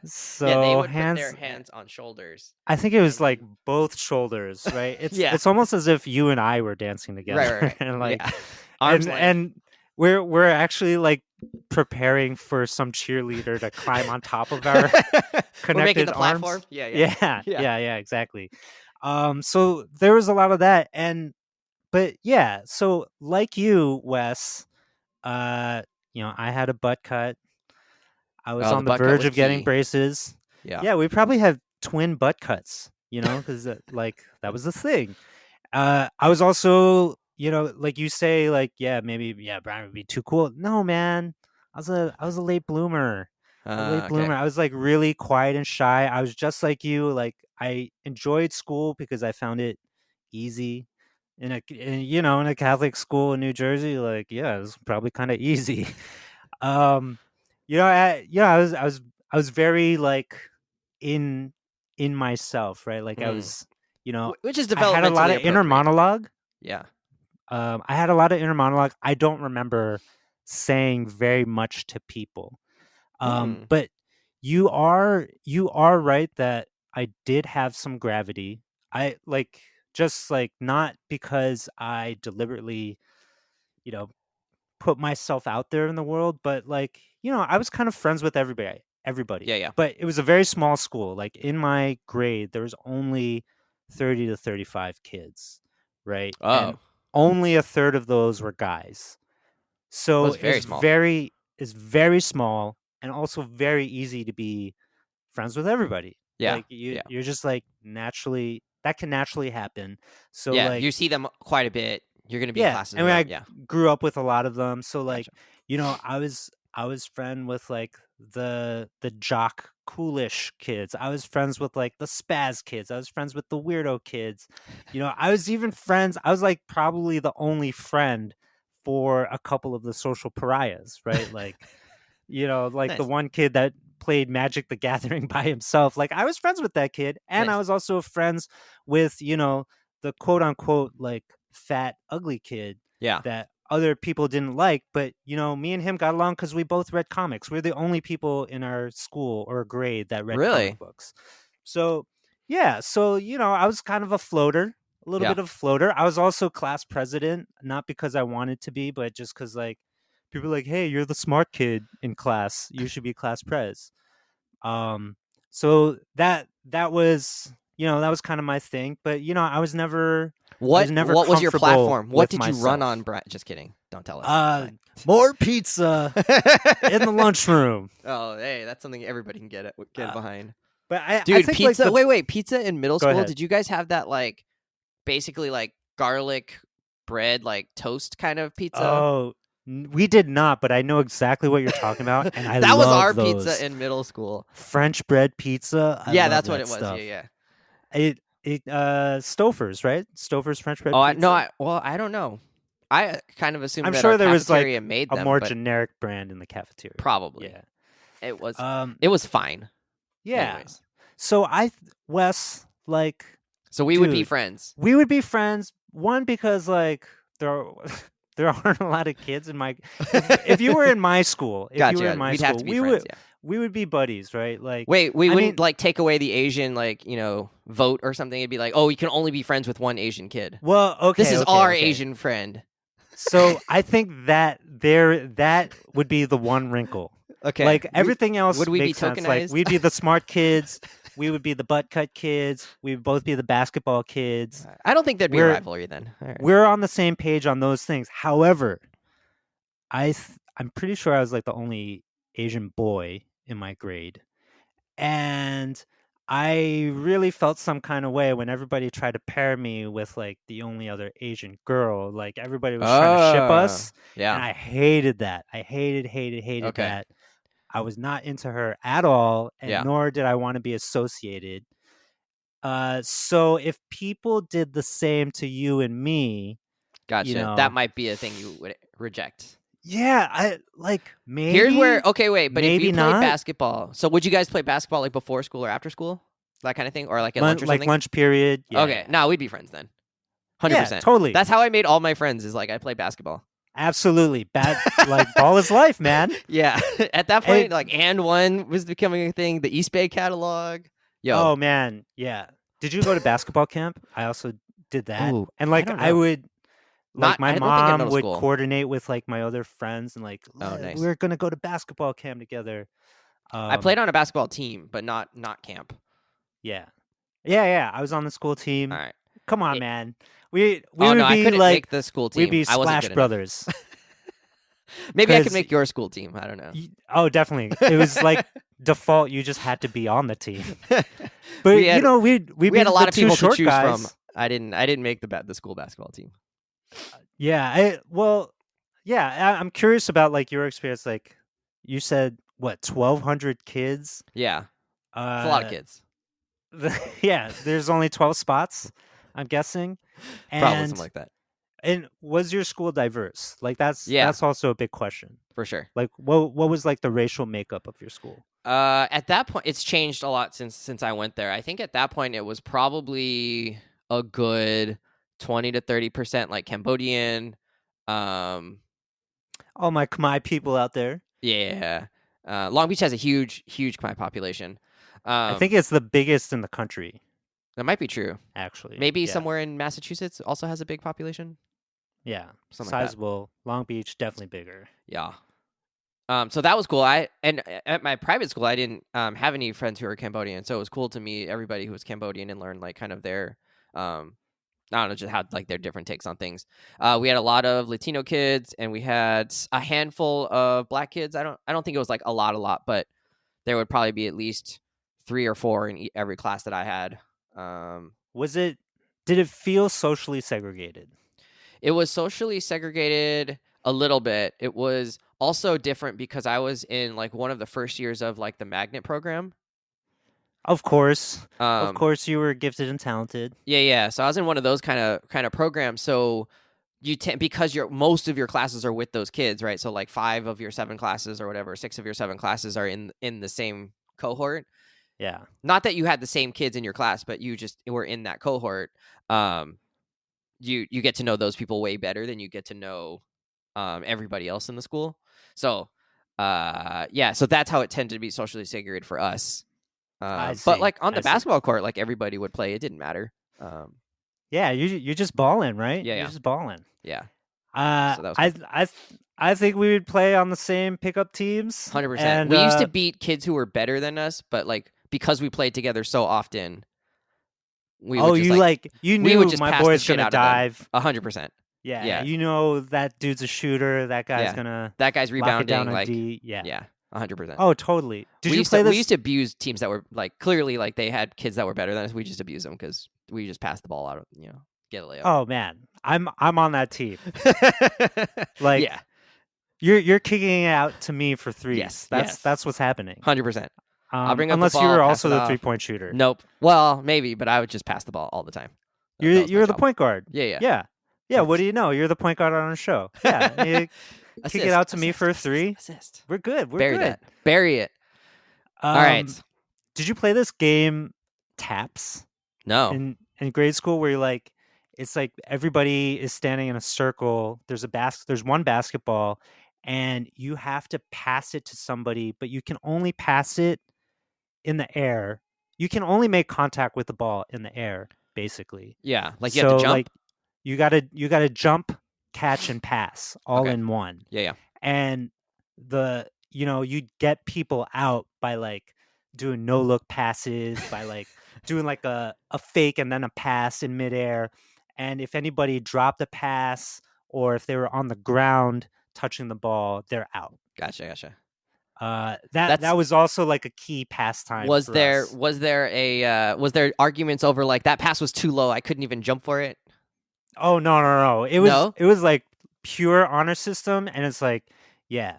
Speaker 3: So
Speaker 1: Yeah, they would
Speaker 3: hands.
Speaker 1: put their hands on shoulders.
Speaker 3: I think it was
Speaker 1: and
Speaker 3: like
Speaker 1: then-
Speaker 3: both shoulders, right?
Speaker 1: Yeah.
Speaker 3: It's almost as if you and I were dancing together,
Speaker 1: Right.
Speaker 3: and like,
Speaker 1: Yeah. Arms length.
Speaker 3: and we're actually like preparing for some cheerleader to climb on top of our
Speaker 1: We're making
Speaker 3: connected
Speaker 1: the
Speaker 3: arms.
Speaker 1: platform. Yeah.
Speaker 3: Yeah, exactly. So there was a lot of that, but yeah, so like you, Wes, I had a butt cut. I was
Speaker 1: Oh, the
Speaker 3: on the
Speaker 1: butt cut
Speaker 3: verge
Speaker 1: was
Speaker 3: of getting
Speaker 1: key.
Speaker 3: braces.
Speaker 1: Yeah.
Speaker 3: Yeah, we probably have twin butt cuts, because like that was the thing. I was also, like you say, like, maybe Brian would be too cool. No, man, I was a late bloomer.
Speaker 1: Okay.
Speaker 3: I was like really quiet and shy. I was just like you. Like, I enjoyed school because I found it easy. In a Catholic school in New Jersey, like, yeah, it was probably kind of easy. I was very like in myself, right? Like I was,
Speaker 1: Which is
Speaker 3: I had a lot
Speaker 1: developmentally
Speaker 3: of inner
Speaker 1: appropriate.
Speaker 3: monologue.
Speaker 1: Yeah.
Speaker 3: I had a lot of inner monologue. I don't remember saying very much to people. But you are right that I did have some gravity. I like just like not because I deliberately, put myself out there in the world, but like, I was kind of friends with everybody.
Speaker 1: Yeah.
Speaker 3: But it was a very small school. Like in my grade, there was only 30 to 35 kids, right?
Speaker 1: Oh.
Speaker 3: And only a third of those were guys. So
Speaker 1: Well, it's very small.
Speaker 3: It's very small and also very easy to be friends with everybody.
Speaker 1: Yeah.
Speaker 3: Like you're just like naturally, that can naturally happen. So
Speaker 1: yeah,
Speaker 3: like
Speaker 1: you see them quite a bit. You're gonna be in classes.
Speaker 3: and
Speaker 1: with
Speaker 3: I
Speaker 1: them. Yeah.
Speaker 3: grew up with a lot of them. So like,
Speaker 1: Gotcha.
Speaker 3: I was friend with like the jock coolish kids. I was friends with like the spaz kids. I was friends with the weirdo kids. I was even friends. I was like probably the only friend for a couple of the social pariahs, right? Like, like the
Speaker 1: Nice.
Speaker 3: one kid that played Magic the Gathering by himself. Like I was friends with that kid, and I
Speaker 1: Nice.
Speaker 3: was also friends with, the quote unquote like fat ugly kid
Speaker 1: Yeah.
Speaker 3: that other people didn't like, but me and him got along because we both read comics. We're the only people in our school or grade that read
Speaker 1: Really?
Speaker 3: comic books. So yeah, I was kind of a floater, a little
Speaker 1: Yeah.
Speaker 3: bit of a floater. I was also class president, not because I wanted to be, but just because like people were like, hey, you're the smart kid in class, you should be class pres. So that was that was kind of my thing, but I was never
Speaker 1: What was your
Speaker 3: comfortable
Speaker 1: platform? What
Speaker 3: with
Speaker 1: did you run
Speaker 3: myself.
Speaker 1: on, Brian? Just kidding. Don't tell us.
Speaker 3: More pizza in the lunchroom.
Speaker 1: Oh, hey, that's something everybody can get behind.
Speaker 3: But I
Speaker 1: Dude,
Speaker 3: think
Speaker 1: pizza.
Speaker 3: like
Speaker 1: Wait. Pizza in middle
Speaker 3: Go
Speaker 1: school.
Speaker 3: ahead.
Speaker 1: Did you guys have that like, basically like garlic bread, like toast kind of pizza?
Speaker 3: Oh, we did not, but I know exactly what you're talking about, and I
Speaker 1: that was
Speaker 3: love
Speaker 1: our
Speaker 3: those.
Speaker 1: pizza in middle school.
Speaker 3: French bread pizza. I
Speaker 1: Yeah,
Speaker 3: love
Speaker 1: that's what
Speaker 3: that
Speaker 1: it was.
Speaker 3: stuff.
Speaker 1: Yeah.
Speaker 3: Stouffer's, right? Stouffer's French bread
Speaker 1: Oh,
Speaker 3: pizza.
Speaker 1: I don't know. I kind of assumed
Speaker 3: I'm
Speaker 1: that
Speaker 3: sure
Speaker 1: our
Speaker 3: there was like
Speaker 1: cafeteria made
Speaker 3: a
Speaker 1: them,
Speaker 3: more
Speaker 1: but
Speaker 3: generic brand in the cafeteria.
Speaker 1: probably.
Speaker 3: Yeah.
Speaker 1: It was. It was fine.
Speaker 3: Yeah.
Speaker 1: Anyways.
Speaker 3: So Wes, like,
Speaker 1: so we would be
Speaker 3: dude,
Speaker 1: friends.
Speaker 3: We would be friends. One, because like there aren't a lot of kids in my. If you were in my school, if you were in my
Speaker 1: We'd
Speaker 3: school,
Speaker 1: have to be friends. Yeah.
Speaker 3: we would be buddies, right? Like,
Speaker 1: Wait, we
Speaker 3: I
Speaker 1: wouldn't
Speaker 3: mean,
Speaker 1: like take away the Asian vote or something. It'd be like, oh, you can only be friends with one Asian kid.
Speaker 3: well, okay,
Speaker 1: This is
Speaker 3: okay,
Speaker 1: our
Speaker 3: okay.
Speaker 1: Asian friend.
Speaker 3: So I think that that would be the one wrinkle.
Speaker 1: Okay.
Speaker 3: Like everything else
Speaker 1: would we be
Speaker 3: makes sense. Like
Speaker 1: tokenized?
Speaker 3: we'd be the smart kids. We would be the butt cut kids. We would both be the basketball kids.
Speaker 1: I don't think there'd be a
Speaker 3: We're-
Speaker 1: rivalry then. All right.
Speaker 3: We're on the same page on those things. However, I'm pretty sure I was like the only Asian boy in my grade, and I really felt some kind of way when everybody tried to pair me with like the only other Asian girl. Like everybody was trying to ship us, and
Speaker 1: Yeah.
Speaker 3: I hated that. I hated
Speaker 1: Okay.
Speaker 3: that. I was not into her at all, and
Speaker 1: Yeah.
Speaker 3: nor did I want to be associated. So if people did the same to you and me,
Speaker 1: Gotcha.
Speaker 3: know-
Speaker 1: That might be a thing you would reject.
Speaker 3: yeah, I like maybe.
Speaker 1: Here's where wait, but if
Speaker 3: maybe
Speaker 1: you played
Speaker 3: not.
Speaker 1: basketball, so would you guys play basketball like before school or after school? That kind of thing? Or like at lunch or something?
Speaker 3: lunch period. Yeah.
Speaker 1: Okay. No, we'd be friends then. 100%.
Speaker 3: Yeah, totally.
Speaker 1: That's how I made all my friends is like I play basketball.
Speaker 3: Absolutely. Bad like ball is life, man.
Speaker 1: Yeah. At that point, like And One was becoming a thing, the East Bay catalog. Yo.
Speaker 3: Oh man, yeah. Did you go to basketball camp? I also did that.
Speaker 1: Ooh,
Speaker 3: and like
Speaker 1: don't
Speaker 3: I
Speaker 1: know.
Speaker 3: would like
Speaker 1: I
Speaker 3: my
Speaker 1: don't think in
Speaker 3: mom
Speaker 1: middle
Speaker 3: would
Speaker 1: school.
Speaker 3: coordinate with like my other friends and like
Speaker 1: nice.
Speaker 3: we're gonna go to basketball camp together.
Speaker 1: I played on a basketball team, but not camp.
Speaker 3: Yeah. Yeah. I was on the school team.
Speaker 1: All right.
Speaker 3: Come on,
Speaker 1: It-
Speaker 3: man. We
Speaker 1: Oh
Speaker 3: would
Speaker 1: no, I
Speaker 3: be
Speaker 1: couldn't
Speaker 3: like
Speaker 1: make the school team.
Speaker 3: we'd be
Speaker 1: I wasn't
Speaker 3: Splash
Speaker 1: good enough.
Speaker 3: Brothers.
Speaker 1: Maybe I could
Speaker 3: 'Cause-
Speaker 1: make your school team. I don't know.
Speaker 3: Oh, definitely. It was like default. You just had to be on the team. But
Speaker 1: We had-
Speaker 3: we'd
Speaker 1: we had a lot of people to
Speaker 3: short
Speaker 1: choose
Speaker 3: guys.
Speaker 1: from. I didn't make the school basketball team.
Speaker 3: Yeah. I'm curious about like your experience. Like you said, what 1,200 kids?
Speaker 1: Yeah, it's a lot of kids.
Speaker 3: Yeah, there's only 12 spots. I'm guessing.
Speaker 1: Probably
Speaker 3: And,
Speaker 1: something like that
Speaker 3: and was your school diverse? Like that's also a big question.
Speaker 1: for sure.
Speaker 3: Like what was like the racial makeup of your school?
Speaker 1: At that point, it's changed a lot since I went there. I think at that point it was probably a good 20 to 30% like Cambodian.
Speaker 3: All my Khmer people out there.
Speaker 1: Yeah. Long Beach has a huge Khmer population.
Speaker 3: I think it's the biggest in the country,
Speaker 1: that might be true.
Speaker 3: actually.
Speaker 1: Maybe
Speaker 3: Yeah.
Speaker 1: somewhere in Massachusetts also has a big population.
Speaker 3: Yeah.
Speaker 1: Something like that.
Speaker 3: Sizable. Long Beach, definitely bigger.
Speaker 1: Yeah. So that was cool. And at my private school, I didn't have any friends who were Cambodian, so it was cool to meet everybody who was Cambodian and learn like kind of their, I don't know, just how like their different takes on things. We had a lot of Latino kids, and we had a handful of Black kids. I don't think it was like a lot, but there would probably be at least 3 or 4 in every class that I had.
Speaker 3: Did it feel socially segregated?
Speaker 1: It was socially segregated a little bit. It was also different because I was in like one of the first years of like the magnet program.
Speaker 3: Of course.
Speaker 1: Um,
Speaker 3: Of course you were gifted and talented.
Speaker 1: Yeah. So I was in one of those kind of programs. So because most of your classes are with those kids, right? So like 5 of your 7 classes or whatever, 6 of your 7 classes are in the same cohort.
Speaker 3: Yeah.
Speaker 1: Not that you had the same kids in your class, but you just were in that cohort. You get to know those people way better than you get to know everybody else in the school. So so that's how it tended to be socially segregated for us. But like on the basketball court, like everybody would play. It didn't matter.
Speaker 3: Yeah, you're just balling, right?
Speaker 1: Yeah,
Speaker 3: you're
Speaker 1: yeah.
Speaker 3: just balling.
Speaker 1: Yeah,
Speaker 3: So
Speaker 1: that was
Speaker 3: I think we would play on the same pickup teams.
Speaker 1: 100%. We used to beat kids who were better than us, but like because we played together so often, we would just,
Speaker 3: you
Speaker 1: we
Speaker 3: knew
Speaker 1: would just
Speaker 3: my
Speaker 1: pass
Speaker 3: boy's
Speaker 1: the shit
Speaker 3: gonna
Speaker 1: out of them.
Speaker 3: dive.
Speaker 1: 100%.
Speaker 3: Yeah,
Speaker 1: Yeah.
Speaker 3: you know that dude's a shooter. That guy's
Speaker 1: Yeah.
Speaker 3: gonna
Speaker 1: That guy's
Speaker 3: lock it
Speaker 1: rebounding
Speaker 3: down on
Speaker 1: like
Speaker 3: D. Yeah.
Speaker 1: yeah, 100%.
Speaker 3: Oh, totally. Did
Speaker 1: we
Speaker 3: you
Speaker 1: used
Speaker 3: play
Speaker 1: to,
Speaker 3: this?
Speaker 1: We used to abuse teams that were like clearly like they had kids that were better than us. We just abuse them because we just passed the ball out of get a layup.
Speaker 3: Oh man, I'm on that team. Like,
Speaker 1: yeah,
Speaker 3: you're kicking it out to me for threes.
Speaker 1: Yes,
Speaker 3: That's what's happening.
Speaker 1: 100%. I'll bring up the
Speaker 3: unless you
Speaker 1: ball,
Speaker 3: were
Speaker 1: pass
Speaker 3: also
Speaker 1: it
Speaker 3: the
Speaker 1: off.
Speaker 3: 3-point shooter.
Speaker 1: Nope. Well, maybe, but I would just pass the ball all the time. That was my
Speaker 3: You're the
Speaker 1: job.
Speaker 3: point guard.
Speaker 1: Yeah.
Speaker 3: Yeah. What do you know? You're the point guard on a show. Yeah. You kick it out to me for a
Speaker 1: assist,
Speaker 3: 3.
Speaker 1: Assist.
Speaker 3: We're good. We're
Speaker 1: Bury
Speaker 3: good.
Speaker 1: that. Bury it. All right.
Speaker 3: Did you play this game Taps
Speaker 1: No.
Speaker 3: in grade school where you're like it's like everybody is standing in a circle. There's one basketball, and you have to pass it to somebody, but you can only pass it in the air. You can only make contact with the ball in the air, basically.
Speaker 1: Yeah, like you have to
Speaker 3: So
Speaker 1: jump.
Speaker 3: like you gotta jump, catch, and pass all
Speaker 1: Okay.
Speaker 3: in one.
Speaker 1: Yeah.
Speaker 3: And you get people out by like doing no look passes, by like doing like a fake and then a pass in midair. And if anybody dropped a pass or if they were on the ground touching the ball, they're out.
Speaker 1: Gotcha.
Speaker 3: That was also like a key pastime.
Speaker 1: Was
Speaker 3: for
Speaker 1: there
Speaker 3: us.
Speaker 1: was there arguments over like that pass was too low, I couldn't even jump for it?
Speaker 3: Oh no! It was like pure honor system, and it's like, yeah,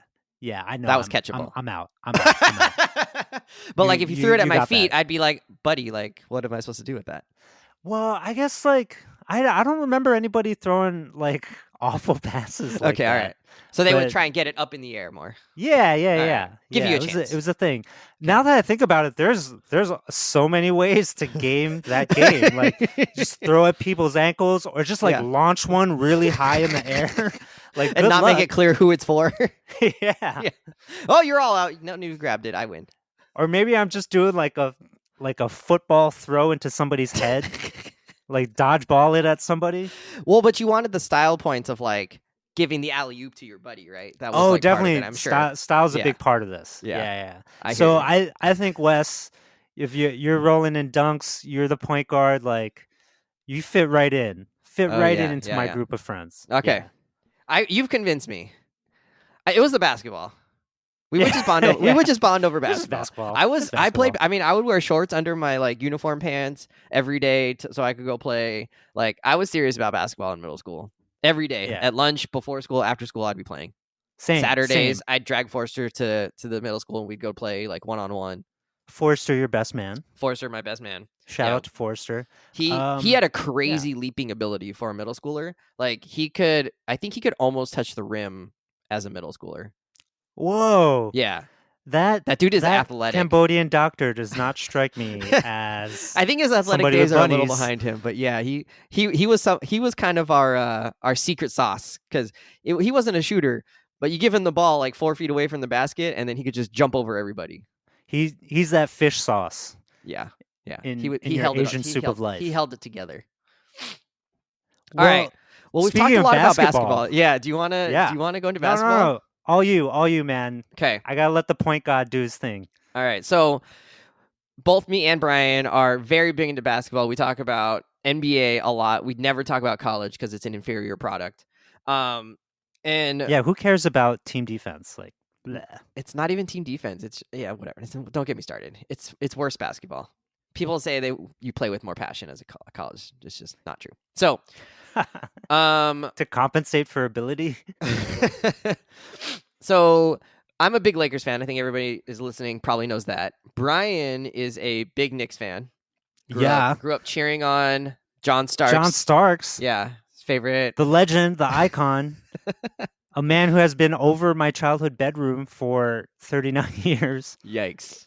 Speaker 3: I know
Speaker 1: That was catchable.
Speaker 3: I'm out. I'm out.
Speaker 1: But like if you threw it at my
Speaker 3: got
Speaker 1: feet,
Speaker 3: that.
Speaker 1: I'd be like, buddy, like what am I supposed to do with that?
Speaker 3: Well, I guess like I don't remember anybody throwing like awful passes. Like
Speaker 1: Okay,
Speaker 3: that.
Speaker 1: all right. So they would
Speaker 3: But-
Speaker 1: try and get it up in the air more.
Speaker 3: Yeah.
Speaker 1: right. Give you a
Speaker 3: it
Speaker 1: chance.
Speaker 3: It was a thing. Now that I think about it, there's so many ways to game that game. Like just throw at people's ankles, or just like
Speaker 1: Yeah.
Speaker 3: launch one really high in the air, like
Speaker 1: And
Speaker 3: good
Speaker 1: not
Speaker 3: luck.
Speaker 1: make it clear who it's for.
Speaker 3: Yeah.
Speaker 1: Oh, you're all out. No, you grabbed it. I win.
Speaker 3: Or maybe I'm just doing like a football throw into somebody's head, like dodgeball it at somebody.
Speaker 1: Well, but you wanted the style points of like giving the alley oop to your buddy, right? That was like
Speaker 3: Definitely.
Speaker 1: part of it, I'm sure.
Speaker 3: Style's a
Speaker 1: Yeah.
Speaker 3: big part of this.
Speaker 1: Yeah.
Speaker 3: Yeah.
Speaker 1: I
Speaker 3: So
Speaker 1: hear you.
Speaker 3: I think Wes, if you're rolling in dunks, you're the point guard. Like you fit right in.
Speaker 1: Oh, yeah,
Speaker 3: into
Speaker 1: yeah,
Speaker 3: my
Speaker 1: yeah.
Speaker 3: group of friends.
Speaker 1: Okay.
Speaker 3: Yeah.
Speaker 1: You've convinced me. It was the basketball. We would
Speaker 3: Yeah,
Speaker 1: just bond over. We
Speaker 3: yeah.
Speaker 1: would just bond over
Speaker 3: It's just
Speaker 1: basketball.
Speaker 3: basketball. It's
Speaker 1: I played.
Speaker 3: basketball.
Speaker 1: I mean, I would wear shorts under my like uniform pants every day so I could go play. Like I was serious about basketball in middle school. Every day
Speaker 3: Yeah.
Speaker 1: at lunch, before school, after school, I'd be playing.
Speaker 3: Same.
Speaker 1: Saturdays,
Speaker 3: same.
Speaker 1: I'd drag Forster to the middle school and we'd go play like 1-on-1.
Speaker 3: Forster, your best man.
Speaker 1: Forster, my best man.
Speaker 3: Shout
Speaker 1: Yeah.
Speaker 3: out to Forster.
Speaker 1: He had a crazy leaping ability for a middle schooler. Like I think he could almost touch the rim as a middle schooler.
Speaker 3: Whoa.
Speaker 1: Yeah.
Speaker 3: That
Speaker 1: Dude is
Speaker 3: that
Speaker 1: athletic.
Speaker 3: Cambodian doctor does not strike me as
Speaker 1: I think his athletic
Speaker 3: somebody
Speaker 1: days
Speaker 3: with
Speaker 1: are a little
Speaker 3: bunnies.
Speaker 1: behind him, but yeah, he was kind of our secret sauce because he wasn't a shooter, but you give him the ball like 4 feet away from the basket, and then he could just jump over everybody.
Speaker 3: He's that fish sauce.
Speaker 1: Yeah.
Speaker 3: In
Speaker 1: he
Speaker 3: your
Speaker 1: held
Speaker 3: Asian
Speaker 1: it.
Speaker 3: soup of life.
Speaker 1: He held it together.
Speaker 3: Well,
Speaker 1: All right. Well, we've talked
Speaker 3: speaking
Speaker 1: a
Speaker 3: of
Speaker 1: lot about
Speaker 3: basketball-
Speaker 1: basketball. Yeah. Do you want to?
Speaker 3: Yeah.
Speaker 1: Do you want to go into
Speaker 3: No,
Speaker 1: basketball?
Speaker 3: no. All you, man.
Speaker 1: Okay.
Speaker 3: I gotta let the point guard do his thing.
Speaker 1: All right. So both me and Brian are very big into basketball. We talk about NBA a lot. We never talk about college because it's an inferior product. And
Speaker 3: Yeah, who cares about team defense? Like, bleh.
Speaker 1: it's not even team defense. It's whatever. Don't get me started. It's worse basketball. People say you play with more passion as a college. It's just not true. So,
Speaker 3: To compensate for ability.
Speaker 1: so I'm a big Lakers fan. I think everybody is listening probably knows that. Brian is a big Knicks fan. Grew up cheering on John Starks.
Speaker 3: John Starks.
Speaker 1: Yeah, his favorite.
Speaker 3: The legend, the icon. A man who has been over my childhood bedroom for 39 years.
Speaker 1: Yikes.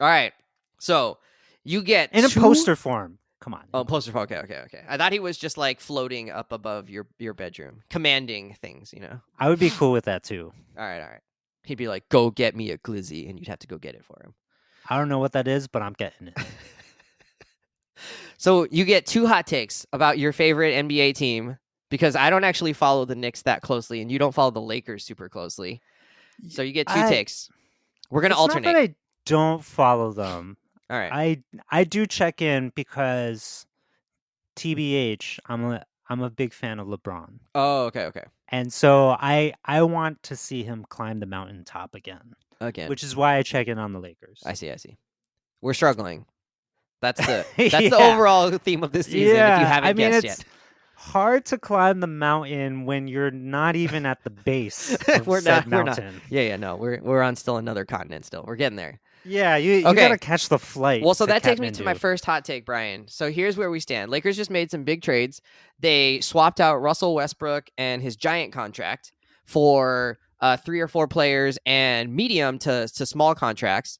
Speaker 1: All right. So you get
Speaker 3: In a poster form. Come on.
Speaker 1: Oh, poster form. Okay. I thought he was just like floating up above your bedroom, commanding things, you know?
Speaker 3: I would be cool with that too.
Speaker 1: All right. He'd be like, go get me a glizzy, and you'd have to go get it for him.
Speaker 3: I don't know what that is, but I'm getting it.
Speaker 1: So you get 2 hot takes about your favorite NBA team, because I don't actually follow the Knicks that closely, and you don't follow the Lakers super closely. So you get 2 takes. We're going to
Speaker 3: It's
Speaker 1: alternate.
Speaker 3: Not that I don't follow them.
Speaker 1: All right.
Speaker 3: I do check in because TBH, I'm a big fan of LeBron.
Speaker 1: Oh, okay.
Speaker 3: And so I want to see him climb the mountaintop again.
Speaker 1: Again.
Speaker 3: Which is why I check in on the Lakers.
Speaker 1: I see. We're struggling. That's the
Speaker 3: Yeah.
Speaker 1: overall theme of this season, if you haven't guessed
Speaker 3: it's
Speaker 1: yet.
Speaker 3: hard to climb the mountain when you're not even at the base of
Speaker 1: We're
Speaker 3: said
Speaker 1: not.
Speaker 3: mountain.
Speaker 1: Yeah, no. We're on still another continent still. We're getting there.
Speaker 3: Yeah, you
Speaker 1: Okay.
Speaker 3: gotta catch the flight.
Speaker 1: Well, so
Speaker 3: to
Speaker 1: that takes me to my
Speaker 3: Kathmandu.
Speaker 1: first hot take, Brian. So here's where we stand. Lakers just made some big trades. They swapped out Russell Westbrook and his giant contract for 3 or 4 players and medium to small contracts,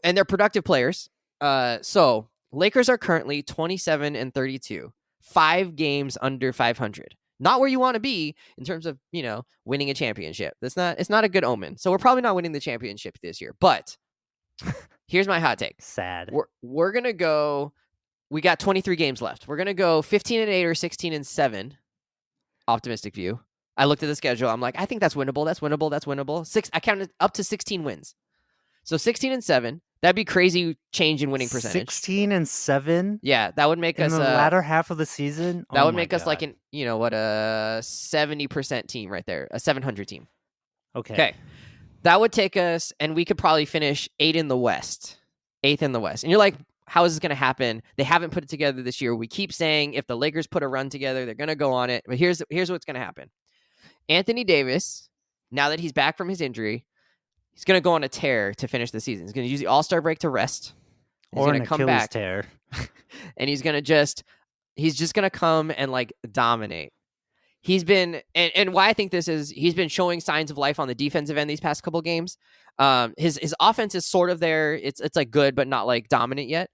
Speaker 1: and they're productive players. So Lakers are currently 27-32, 5 games under 500. Not where you want to be in terms of, winning a championship. It's not a good omen. So we're probably not winning the championship this year. But here's my hot take.
Speaker 3: Sad.
Speaker 1: We're going to go, we got 23 games left. We're going to go 15-8 or 16-7. Optimistic view. I looked at the schedule. I'm like, I think that's winnable. That's winnable. That's winnable. I counted up to 16 wins. So 16-7. That'd be crazy change in winning percentage.
Speaker 3: 16-7.
Speaker 1: Yeah, that would make us
Speaker 3: in the latter half of the season.
Speaker 1: That would make us like a 70% team right there, a 700 team. Okay, that would take us, and we could probably finish 8th in the West. And you're like, how is this going to happen? They haven't put it together this year. We keep saying if the Lakers put a run together, they're going to go on it. But here's what's going to happen. Anthony Davis, now that he's back from his injury, he's going to go on a tear to finish the season. He's going to use the All-Star break to rest.
Speaker 3: He's going to come back tear.
Speaker 1: And he's going to he's just going to come and like dominate. He's been, and why I think this is, he's been showing signs of life on the defensive end these past couple games. His offense is sort of there. It's like good, but not like dominant yet.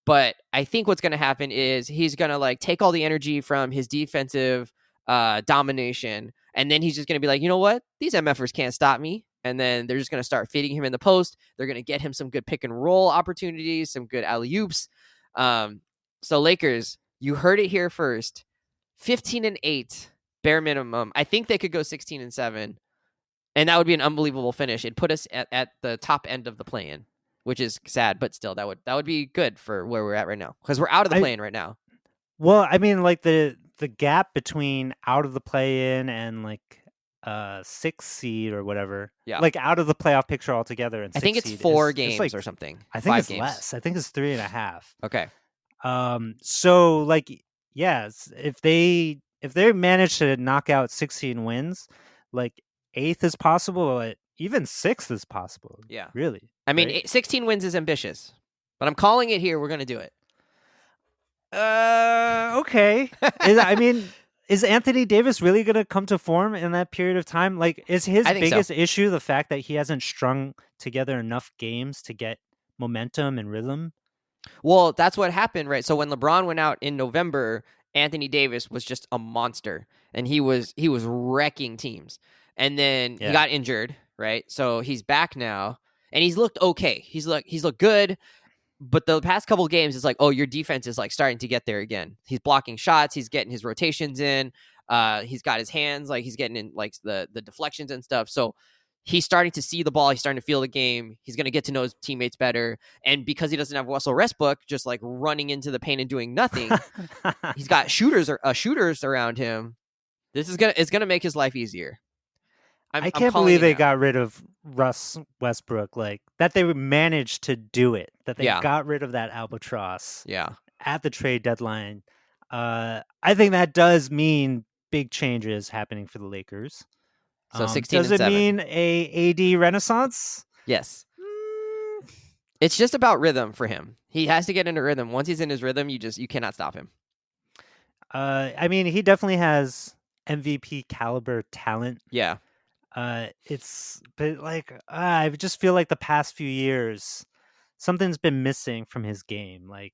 Speaker 1: But I think what's going to happen is he's going to like take all the energy from his defensive domination. And then he's just going to be like, you know what? These MFers can't stop me. And then they're just going to start feeding him in the post. They're going to get him some good pick and roll opportunities, some good alley-oops. So Lakers, you heard it here first. 15-8, bare minimum. I think they could go 16-7. And that would be an unbelievable finish. It'd put us at the top end of the play-in, which is sad, but still, that would be good for where we're at right now. Because we're out of the play-in right now.
Speaker 3: Well, I mean, like the gap between out of the play-in and like 6th seed or whatever, like out of the playoff picture altogether. And
Speaker 1: I think it's 4 games like, or something.
Speaker 3: I think it's
Speaker 1: games.
Speaker 3: less. I think it's 3.5.
Speaker 1: Okay.
Speaker 3: So like, yes, if they manage to knock out 16 wins, like 8th is possible, but even 6th is possible.
Speaker 1: Yeah,
Speaker 3: really.
Speaker 1: I mean, 16 wins is ambitious, but I'm calling it here. We're gonna do it.
Speaker 3: Okay. Is Anthony Davis really going to come to form in that period of time? Like, is his biggest issue the fact that he hasn't strung together enough games to get momentum and rhythm?
Speaker 1: Well, that's what happened, right? So when LeBron went out in November, Anthony Davis was just a monster, and he was wrecking teams. And then he got injured, right? So he's back now, and he's looked okay. He's looked good. But the past couple of games, it's like, oh, your defense is like starting to get there again. He's blocking shots. He's getting his rotations in. He's got his hands, like he's getting in like the deflections and stuff. So he's starting to see the ball. He's starting to feel the game. He's going to get to know his teammates better. And because he doesn't have Russell Westbrook just like running into the paint and doing nothing, he's got shooters around him. It's gonna make his life easier.
Speaker 3: I can't believe they got rid of Russ Westbrook, like that they managed to do it, that they got rid of that albatross at the trade deadline. I think that does mean big changes happening for the Lakers.
Speaker 1: So 16
Speaker 3: does it mean a AD renaissance?
Speaker 1: Yes. It's just about rhythm for him. He has to get into rhythm. Once he's in his rhythm, you cannot stop him.
Speaker 3: I mean, he definitely has MVP caliber talent.
Speaker 1: Yeah.
Speaker 3: I just feel like the past few years, something's been missing from his game. Like,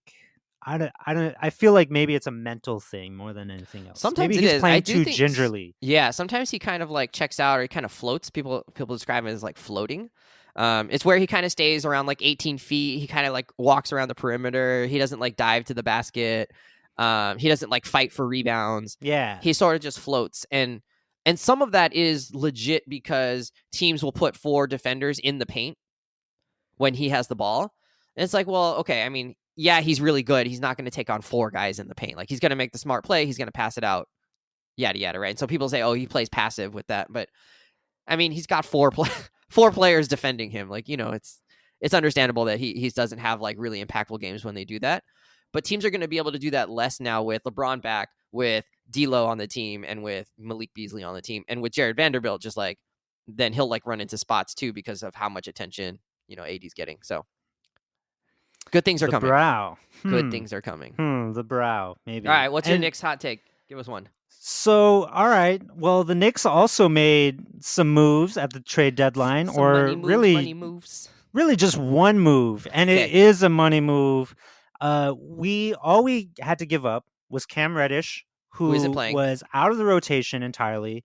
Speaker 3: I feel like maybe it's a mental thing more than anything else.
Speaker 1: Sometimes
Speaker 3: maybe he's playing too gingerly.
Speaker 1: Yeah, sometimes he kind of like checks out or he kind of floats. People describe him as like floating. It's where he kind of stays around like 18 feet. He kind of like walks around the perimeter. He doesn't like dive to the basket. He doesn't like fight for rebounds.
Speaker 3: Yeah,
Speaker 1: he sort of just floats. And some of that is legit because teams will put 4 defenders in the paint when he has the ball. And it's like, well, okay, I mean, yeah, he's really good. He's not going to take on 4 guys in the paint. Like, he's going to make the smart play. He's going to pass it out, yada, yada, right? And so people say, oh, he plays passive with that. But, I mean, he's got 4 players defending him. Like, it's understandable that he doesn't have, like, really impactful games when they do that. But teams are going to be able to do that less now with LeBron back, with D'Lo on the team, and with Malik Beasley on the team, and with Jared Vanderbilt, just like, then he'll like run into spots too because of how much attention, AD's getting. So good things are coming. Good things are coming.
Speaker 3: The brow, maybe.
Speaker 1: All right, what's your Knicks hot take? Give us one.
Speaker 3: So, all right. Well, the Knicks also made some moves at the trade deadline,
Speaker 1: money moves.
Speaker 3: Really just one move, and it is a money move. We had to give up was Cam Reddish,
Speaker 1: Who isn't
Speaker 3: who
Speaker 1: playing?
Speaker 3: was out of the rotation entirely,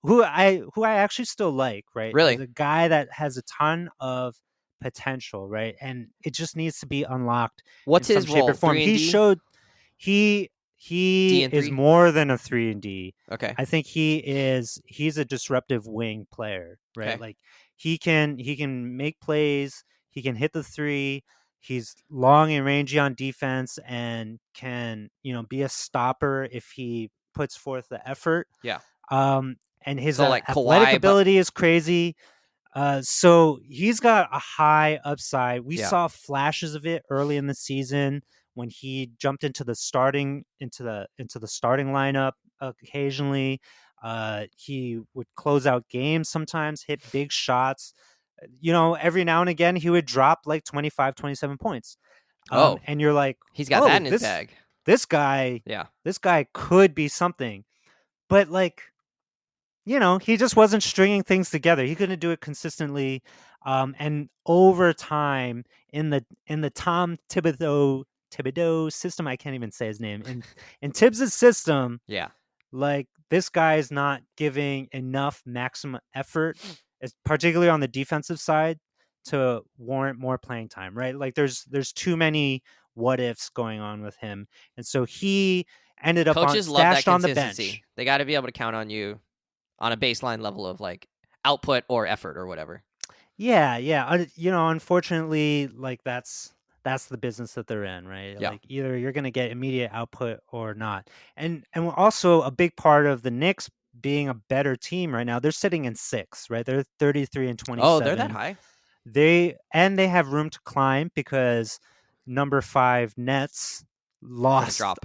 Speaker 3: who I actually still like, right?
Speaker 1: Really?
Speaker 3: As a guy that has a ton of potential, right? And it just needs to be unlocked in
Speaker 1: What's
Speaker 3: some
Speaker 1: his
Speaker 3: shape or
Speaker 1: role?
Speaker 3: form.
Speaker 1: 3 and
Speaker 3: He
Speaker 1: D?
Speaker 3: showed he
Speaker 1: D
Speaker 3: he
Speaker 1: and
Speaker 3: is
Speaker 1: 3?
Speaker 3: more than a 3 and D.
Speaker 1: Okay.
Speaker 3: I think he's a disruptive wing player, right?
Speaker 1: Okay.
Speaker 3: Like he can make plays, he can hit the 3, he's long and rangy on defense and can, be a stopper if he puts forth the effort.
Speaker 1: Yeah.
Speaker 3: And his
Speaker 1: So like
Speaker 3: athletic
Speaker 1: Kawhi, but
Speaker 3: ability is crazy. So he's got a high upside. We
Speaker 1: yeah.
Speaker 3: saw flashes of it early in the season when he jumped into the starting lineup occasionally. He would close out games sometimes, hit big shots. Every now and again he would drop like 25, 27 points.
Speaker 1: Oh,
Speaker 3: And you're like,
Speaker 1: he's got that
Speaker 3: oh,
Speaker 1: in his
Speaker 3: this
Speaker 1: bag.
Speaker 3: this guy
Speaker 1: Yeah.
Speaker 3: this guy could be something. But like, he just wasn't stringing things together. He couldn't do it consistently, and over time in the Tom Thibodeau system, I can't even say his name. In Tibbs's system,
Speaker 1: Yeah.
Speaker 3: like this guy is not giving enough maximum effort, particularly on the defensive side, to warrant more playing time. Right? Like there's too many what ifs going on with him, and so he ended up
Speaker 1: Coaches love that
Speaker 3: stashed on the
Speaker 1: consistency.
Speaker 3: bench.
Speaker 1: They got to be able to count on you on a baseline level of like output or effort or whatever.
Speaker 3: Yeah, yeah. Unfortunately, like that's the business that they're in, right?
Speaker 1: Yeah.
Speaker 3: Like either you're going to get immediate output or not. And also a big part of the Knicks being a better team right now. They're sitting in 6th, right? They're 33 and
Speaker 1: Oh, they're that
Speaker 3: 27.
Speaker 1: high?
Speaker 3: They have room to climb because number 5 Nets
Speaker 1: Gonna
Speaker 3: lost
Speaker 1: drop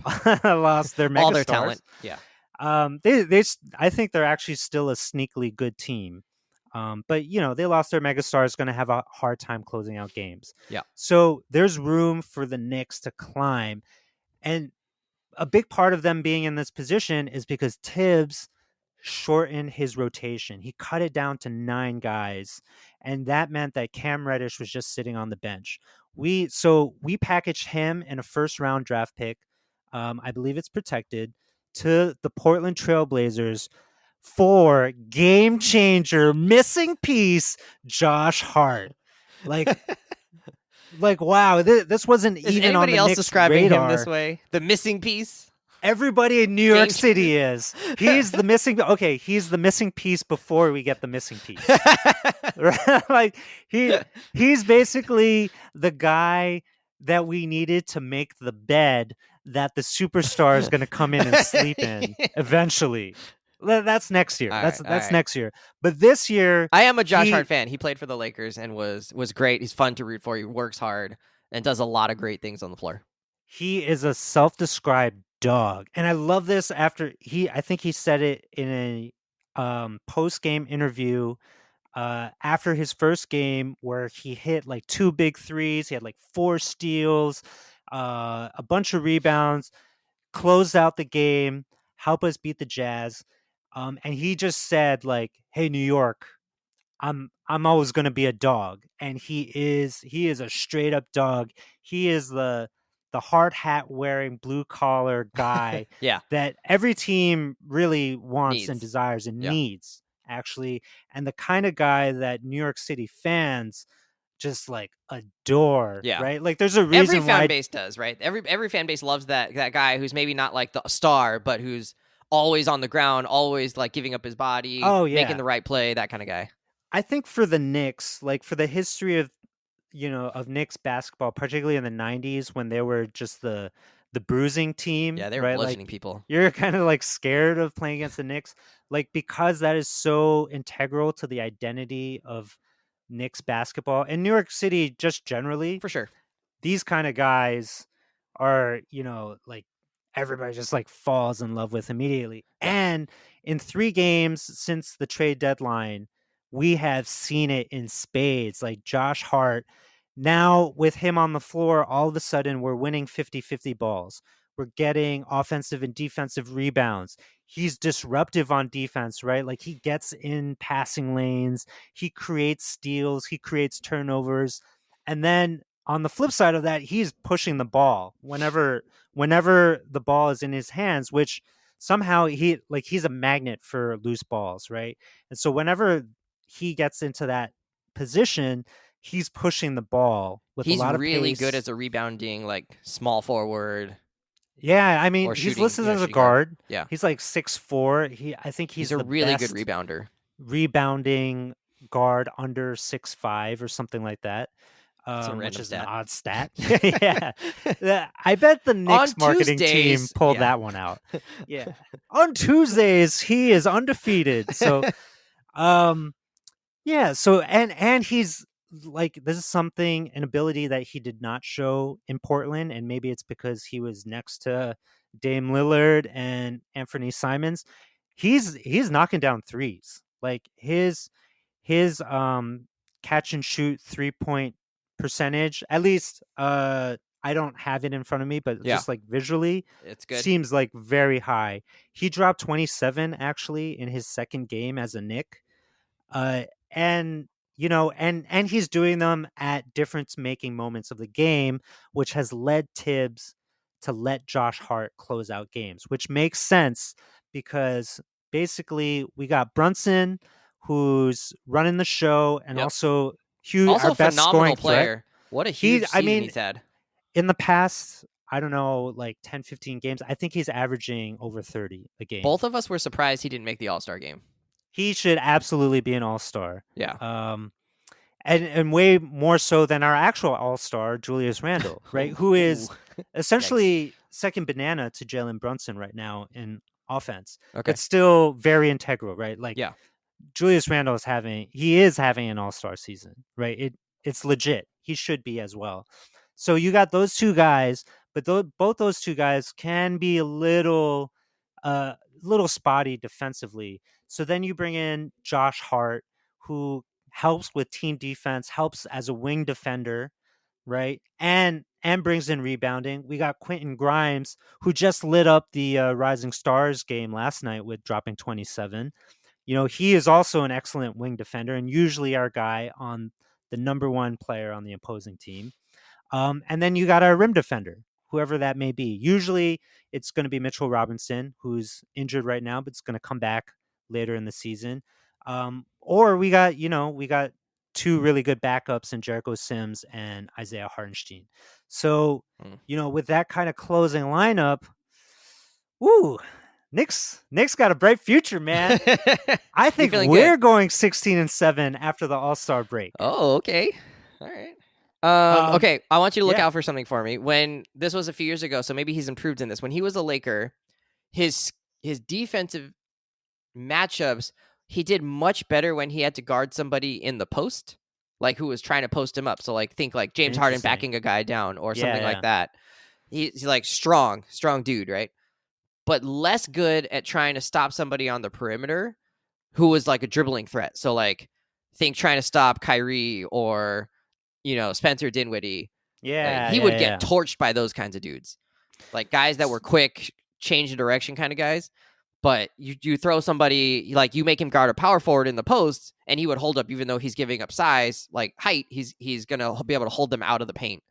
Speaker 3: lost their
Speaker 1: all their
Speaker 3: megastars.
Speaker 1: talent. Yeah.
Speaker 3: I think they're actually still a sneakily good team. But they lost their megastars, going to have a hard time closing out games.
Speaker 1: Yeah.
Speaker 3: So there's room for the Knicks to climb, and a big part of them being in this position is because Tibbs shortened his rotation. He cut it down to 9 guys, and that meant that Cam Reddish was just sitting on the bench. We packaged him in a first round draft pick. I believe it's protected, to the Portland Trailblazers for game changer, missing piece, Josh Hart. Like, wow, this wasn't
Speaker 1: Is
Speaker 3: even on
Speaker 1: anybody
Speaker 3: the
Speaker 1: else
Speaker 3: Knicks'
Speaker 1: describing him
Speaker 3: radar.
Speaker 1: this way? The missing piece?
Speaker 3: Everybody in New York
Speaker 1: Game
Speaker 3: City is. He's the missing. Okay, he's the missing piece before we get the missing piece. Like he's basically the guy that we needed to make the bed that the superstar is going to come in and sleep in eventually. That's next year.
Speaker 1: All
Speaker 3: That's
Speaker 1: right, all right.
Speaker 3: next year. But this year,
Speaker 1: I am a Josh Hart fan. He played for the Lakers and was great. He's fun to root for. He works hard and does a lot of great things on the floor.
Speaker 3: he is a self-described dog, and I love this. I think he said it in a post-game interview after his first game, where he hit like 2 big threes. He had like 4 steals, a bunch of rebounds, closed out the game, help us beat the Jazz. And he just said like, "Hey, New York, I'm always going to be a dog," and he is a straight up dog. He is the hard hat wearing blue collar guy
Speaker 1: Yeah.
Speaker 3: that every team really wants and
Speaker 1: Needs.
Speaker 3: desires and
Speaker 1: Yeah.
Speaker 3: needs, actually, and the kind of guy that New York City fans just like adore.
Speaker 1: Yeah.
Speaker 3: Right? Like there's a
Speaker 1: Every
Speaker 3: reason
Speaker 1: fan
Speaker 3: why.
Speaker 1: base does, right? Every fan base loves that guy who's maybe not like the star, but who's always on the ground, always like giving up his body,
Speaker 3: Oh yeah,
Speaker 1: making the right play, that kind of guy.
Speaker 3: I think for the Knicks, like for the history of Knicks basketball, particularly in the 90s when they were just the bruising team.
Speaker 1: Yeah, they were
Speaker 3: right?
Speaker 1: bludgeoning
Speaker 3: Like
Speaker 1: people.
Speaker 3: you're kind of like scared of playing against the Knicks, like because that is so integral to the identity of Knicks basketball and New York City just generally.
Speaker 1: For sure.
Speaker 3: These kind of guys are, like everybody just like falls in love with immediately.
Speaker 1: Yeah.
Speaker 3: And in 3 games since the trade deadline, we have seen it in spades. Like Josh Hart, now with him on the floor, all of a sudden we're winning 50-50 balls. We're getting offensive and defensive rebounds. He's disruptive on defense, right? Like he gets in passing lanes, he creates steals, he creates turnovers. And then on the flip side of that, he's pushing the ball whenever the ball is in his hands, which somehow he's a magnet for loose balls, right? And so whenever he gets into that position, he's pushing the ball with a
Speaker 1: He's
Speaker 3: lot of
Speaker 1: really good
Speaker 3: pace.
Speaker 1: as a rebounding, like small forward.
Speaker 3: Yeah, I mean,
Speaker 1: Or
Speaker 3: he's
Speaker 1: shooting,
Speaker 3: listed as a
Speaker 1: shooting guard.
Speaker 3: guard.
Speaker 1: Yeah.
Speaker 3: He's like 6'4". I think
Speaker 1: He's
Speaker 3: he's
Speaker 1: a
Speaker 3: the
Speaker 1: really good
Speaker 3: best
Speaker 1: rebounder.
Speaker 3: rebounding guard under 6'5" or something like that.
Speaker 1: It's a
Speaker 3: Which
Speaker 1: random
Speaker 3: is an
Speaker 1: stat.
Speaker 3: odd stat. Yeah. I bet the Knicks marketing team
Speaker 1: Tuesdays,
Speaker 3: pulled
Speaker 1: yeah.
Speaker 3: that one out. Yeah. On Tuesdays, he is undefeated. So, yeah. So, and he's like, this is an ability that he did not show in Portland. And maybe it's because he was next to Dame Lillard and Anthony Simons. He's knocking down threes. Like his catch and shoot 3-point percentage, at least I don't have it in front of me, but
Speaker 1: Yeah.
Speaker 3: just like visually,
Speaker 1: It's good.
Speaker 3: seems like very high. He dropped 27 actually in his second game as a Knick. And and he's doing them at difference making moments of the game, which has led Tibbs to let Josh Hart close out games, which makes sense because basically we got Brunson who's running the show and
Speaker 1: Yep.
Speaker 3: also Hugh,
Speaker 1: Also
Speaker 3: our best
Speaker 1: phenomenal
Speaker 3: scoring
Speaker 1: player.
Speaker 3: threat.
Speaker 1: What a huge season he's had.
Speaker 3: In the past, I don't know, like 10, 15 games, I think he's averaging over 30 a game.
Speaker 1: Both of us were surprised he didn't make the All-Star game.
Speaker 3: He should absolutely be an all-star.
Speaker 1: Yeah.
Speaker 3: And way more so than our actual all-star, Julius Randle, right? Who is essentially second banana to Jalen Brunson right now in offense.
Speaker 1: Okay.
Speaker 3: But still very integral, right? Like,
Speaker 1: yeah.
Speaker 3: Julius Randle is having an all-star season, right? It's legit. He should be as well. So you got those two guys, but both those two guys can be a little spotty defensively. So then you bring in Josh Hart, who helps with team defense, helps as a wing defender, right? And brings in rebounding. We got Quentin Grimes, who just lit up the Rising Stars game last night with dropping 27. He is also an excellent wing defender and usually our guy on the number one player on the opposing team. And then you got our rim defender, whoever that may be. Usually it's going to be Mitchell Robinson, who's injured right now, but it's going to come back later in the season. Or we got two really good backups in Jericho Sims and Isaiah Hartenstein. So, with that kind of closing lineup, Knicks got a bright future, man. I think we're going 16-7 after the All-Star break.
Speaker 1: Oh, okay. All right. Okay, I want you to look out for something for me. When this was a few years ago, so maybe he's improved in this. When he was a Laker, his defensive matchups, he did much better when he had to guard somebody in the post, like who was trying to post him up. So like think like James Harden backing a guy down or something like that. He's like strong dude, right? But less good at trying to stop somebody on the perimeter who was like a dribbling threat. So like think trying to stop Kyrie or Spencer Dinwiddie.
Speaker 3: Yeah.
Speaker 1: He would get torched by those kinds of dudes. Like guys that were quick, change of direction kind of guys. But you throw somebody, like you make him guard a power forward in the post, and he would hold up even though he's giving up size, like height, he's going to be able to hold them out of the paint.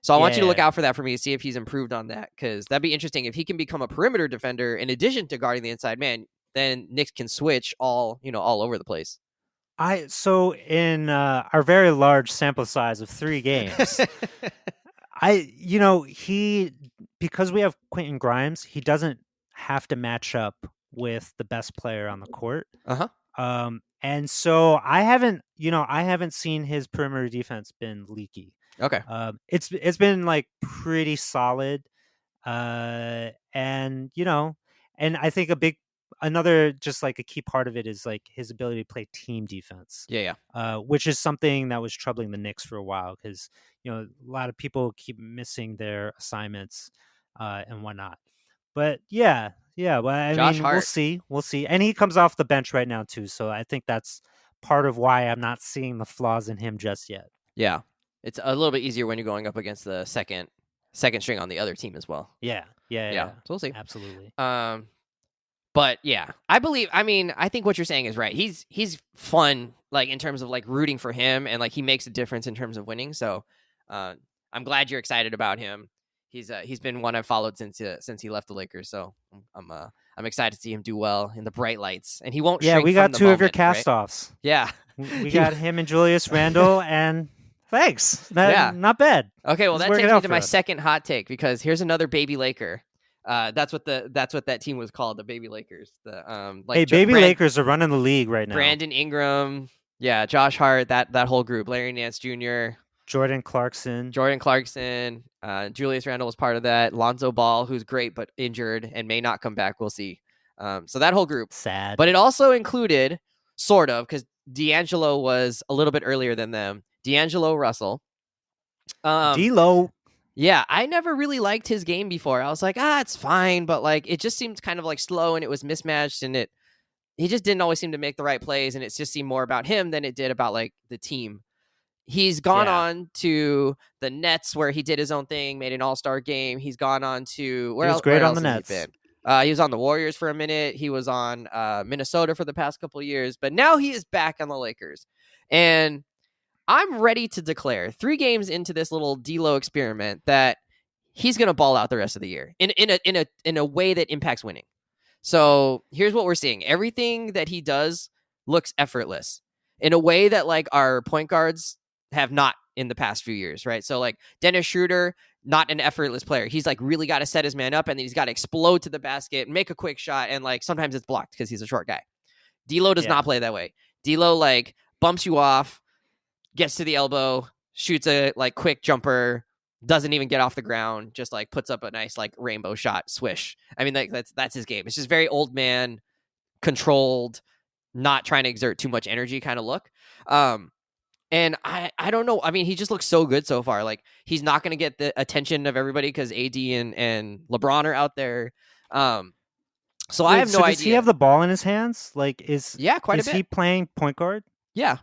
Speaker 1: So I want you to look out for that for me to see if he's improved on that, because that'd be interesting. If he can become a perimeter defender in addition to guarding the inside man, then Knicks can switch all over the place.
Speaker 3: So in our very large sample size of 3 games, because we have Quentin Grimes, he doesn't have to match up with the best player on the court. And so I haven't seen his perimeter defense been leaky.
Speaker 1: Okay.
Speaker 3: It's been like pretty solid. And I think another just like a key part of it is like his ability to play team defense.
Speaker 1: Yeah.
Speaker 3: Which is something that was troubling the Knicks for a while because a lot of people keep missing their assignments and whatnot. But yeah. Well, I mean,
Speaker 1: Hart.
Speaker 3: we'll see. And he comes off the bench right now too, so I think that's part of why I'm not seeing the flaws in him just yet.
Speaker 1: Yeah, it's a little bit easier when you're going up against the second string on the other team as well.
Speaker 3: Yeah.
Speaker 1: So we'll see.
Speaker 3: Absolutely.
Speaker 1: But yeah, I think what you're saying is right. He's fun, like in terms of like rooting for him, and like he makes a difference in terms of winning. So I'm glad you're excited about him. He's been one I've followed since he left the Lakers. So I'm excited to see him do well in the bright lights, and he won't.
Speaker 3: Yeah,
Speaker 1: shrink
Speaker 3: we got
Speaker 1: from the
Speaker 3: two of your
Speaker 1: moment, right?
Speaker 3: cast-offs.
Speaker 1: Yeah,
Speaker 3: We got him and Julius Randle, and thanks.
Speaker 1: Yeah.
Speaker 3: Not bad.
Speaker 1: Okay, well
Speaker 3: It's
Speaker 1: that
Speaker 3: working
Speaker 1: takes me
Speaker 3: out
Speaker 1: to
Speaker 3: for
Speaker 1: my
Speaker 3: us.
Speaker 1: second hot take, because here's another baby Laker. That's what that team was called, the Baby Lakers. The
Speaker 3: Hey, baby Lakers are running the league right now.
Speaker 1: Brandon Ingram, yeah, Josh Hart, that whole group, Larry Nance Jr.,
Speaker 3: Jordan Clarkson,
Speaker 1: Julius Randle was part of that. Lonzo Ball, who's great but injured and may not come back. We'll see. So that whole group.
Speaker 3: sad.
Speaker 1: But it also included, sort of, because D'Angelo was a little bit earlier than them. D'Angelo Russell.
Speaker 3: D'Lo.
Speaker 1: Yeah, I never really liked his game before. I was like, it's fine, but like it just seemed kind of like slow, and it was mismatched, and he just didn't always seem to make the right plays, and it just seemed more about him than it did about like the team. He's gone on to the Nets, where he did his own thing, made an all-star game. He's gone on to
Speaker 3: He was great on the Nets.
Speaker 1: He was on the Warriors for a minute. He was on Minnesota for the past couple of years, but now he is back on the Lakers. And I'm ready to declare 3 games into this little D'Lo experiment that he's going to ball out the rest of the year in a way that impacts winning. So here's what we're seeing. Everything that he does looks effortless in a way that like our point guards have not in the past few years, right? So like Dennis Schroeder, not an effortless player. He's like really got to set his man up, and then he's got to explode to the basket and make a quick shot, and like sometimes it's blocked because he's a short guy. D'Lo does not play that way. D'Lo like bumps you off, gets to the elbow, shoots a like quick jumper, doesn't even get off the ground, just like puts up a nice like rainbow shot, swish. I mean, like that's his game. It's just very old man, controlled, not trying to exert too much energy kind of look. And I don't know. I mean, he just looks so good so far. Like he's not going to get the attention of everybody because AD and LeBron are out there. So I have no idea.
Speaker 3: Does he have the ball in his hands? Like
Speaker 1: quite a bit.
Speaker 3: Is he playing point guard?
Speaker 1: Yeah,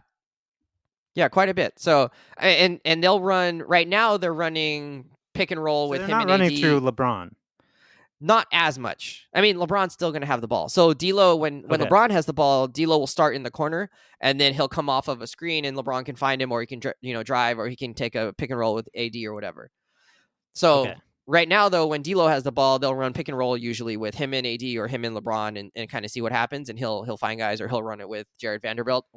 Speaker 1: quite a bit. So and they'll run right now. They're running pick and roll with him.
Speaker 3: They're not
Speaker 1: and
Speaker 3: running
Speaker 1: AD.
Speaker 3: through LeBron.
Speaker 1: Not as much. I mean, LeBron's still going to have the ball. So D'Lo, when LeBron has the ball, D'Lo will start in the corner, and then he'll come off of a screen, and LeBron can find him, or he can drive, or he can take a pick and roll with AD or whatever. So right now, though, when D'Lo has the ball, they'll run pick and roll usually with him and AD or him and LeBron, and kind of see what happens, and he'll find guys, or he'll run it with Jared Vanderbilt.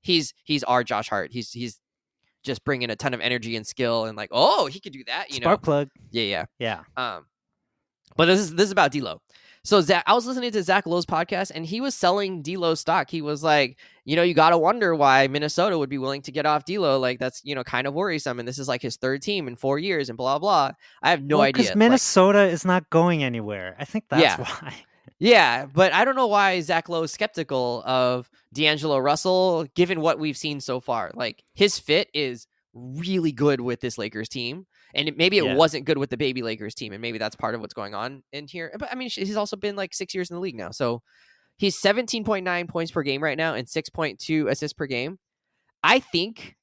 Speaker 1: He's our Josh Hart. He's just bringing a ton of energy and skill, and like, he could do that.
Speaker 3: Spark plug.
Speaker 1: Yeah.
Speaker 3: But
Speaker 1: this is about D'Lo. So I was listening to Zach Lowe's podcast, and he was selling D'Lo stock. He was like, you got to wonder why Minnesota would be willing to get off D'Lo. Like that's, kind of worrisome. And this is like his 3rd team in 4 years and blah, blah. I have no idea.
Speaker 3: Because Minnesota is not going anywhere. I think that's why.
Speaker 1: Yeah, but I don't know why Zach Lowe is skeptical of D'Angelo Russell, given what we've seen so far. Like his fit is really good with this Lakers team. And maybe it wasn't good with the baby Lakers team, and maybe that's part of what's going on in here. But I mean, he's also been like 6 years in the league now. So he's 17.9 points per game right now and 6.2 assists per game. I think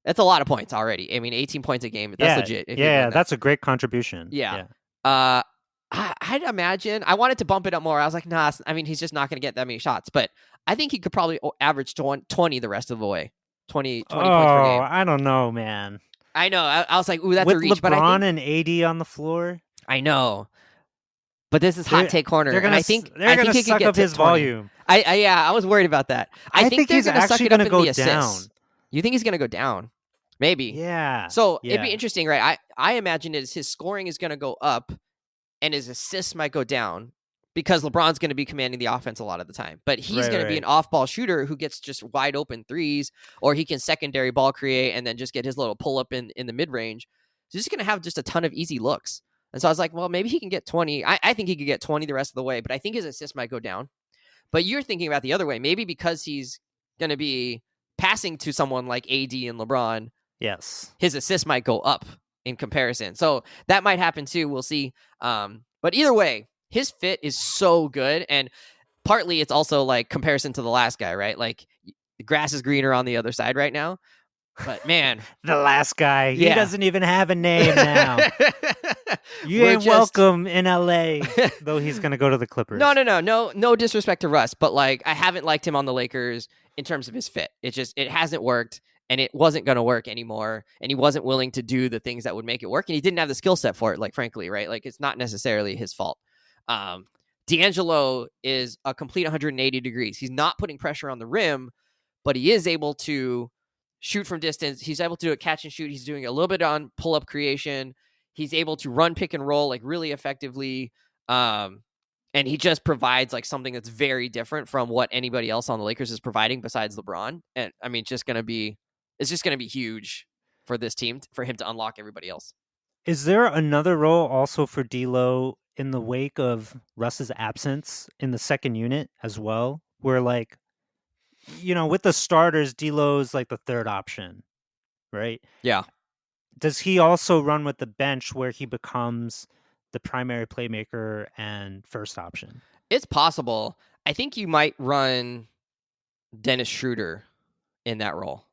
Speaker 1: that's a lot of points already. I mean, 18 points a game. That's legit.
Speaker 3: That's a great contribution.
Speaker 1: Yeah. I'd imagine I wanted to bump it up more. I was like, nah, I mean, he's just not going to get that many shots. But I think he could probably average 20 the rest of the way. 20 points per game.
Speaker 3: I don't know, man.
Speaker 1: I know. I was like, ooh, that's
Speaker 3: with
Speaker 1: a reach.
Speaker 3: LeBron
Speaker 1: but I think,
Speaker 3: and AD on the floor.
Speaker 1: I know. But this is hot take corner.
Speaker 3: They're gonna suck up his volume.
Speaker 1: I was worried about that. I think they're
Speaker 3: he's
Speaker 1: going to suck
Speaker 3: actually
Speaker 1: it up
Speaker 3: going to
Speaker 1: in
Speaker 3: go
Speaker 1: the assists.
Speaker 3: down.
Speaker 1: You think he's going to go down? Maybe.
Speaker 3: Yeah.
Speaker 1: So it'd be interesting, right? I imagine his scoring is going to go up and his assists might go down because LeBron's going to be commanding the offense a lot of the time. But he's going to be an off-ball shooter who gets just wide open threes, or he can secondary ball create and then just get his little pull-up in the mid-range. So he's going to have just a ton of easy looks. And so I was like, well, maybe he can get 20. I think he could get 20 the rest of the way, but I think his assists might go down. But you're thinking about the other way. Maybe because he's going to be passing to someone like AD and LeBron,
Speaker 3: yes,
Speaker 1: his assists might go up in comparison. So that might happen too. We'll see. But either way, his fit is so good. And partly it's also like comparison to the last guy, right? Like the grass is greener on the other side right now. But man,
Speaker 3: the last guy, he doesn't even have a name now. You
Speaker 1: We're
Speaker 3: ain't welcome in LA, though he's going to go to the Clippers.
Speaker 1: No disrespect to Russ, but like I haven't liked him on the Lakers in terms of his fit. It hasn't worked. and it wasn't going to work anymore, and he wasn't willing to do the things that would make it work, and he didn't have the skill set for it, like, frankly, right? Like, it's not necessarily his fault. D'Angelo is a complete 180 degrees. He's not putting pressure on the rim, but he is able to shoot from distance. He's able to do a catch and shoot. He's doing a little bit on pull-up creation. He's able to run pick and roll like really effectively. And he just provides like something that's very different from what anybody else on the Lakers is providing besides LeBron. And I mean, it's just going to be huge for this team, for him to unlock everybody else.
Speaker 3: Is there another role also for D'Lo in the wake of Russ's absence in the second unit as well? Where like, with the starters, D'Lo's like the third option, right?
Speaker 1: Yeah.
Speaker 3: Does he also run with the bench where he becomes the primary playmaker and first option?
Speaker 1: It's possible. I think you might run Dennis Schroeder in that role.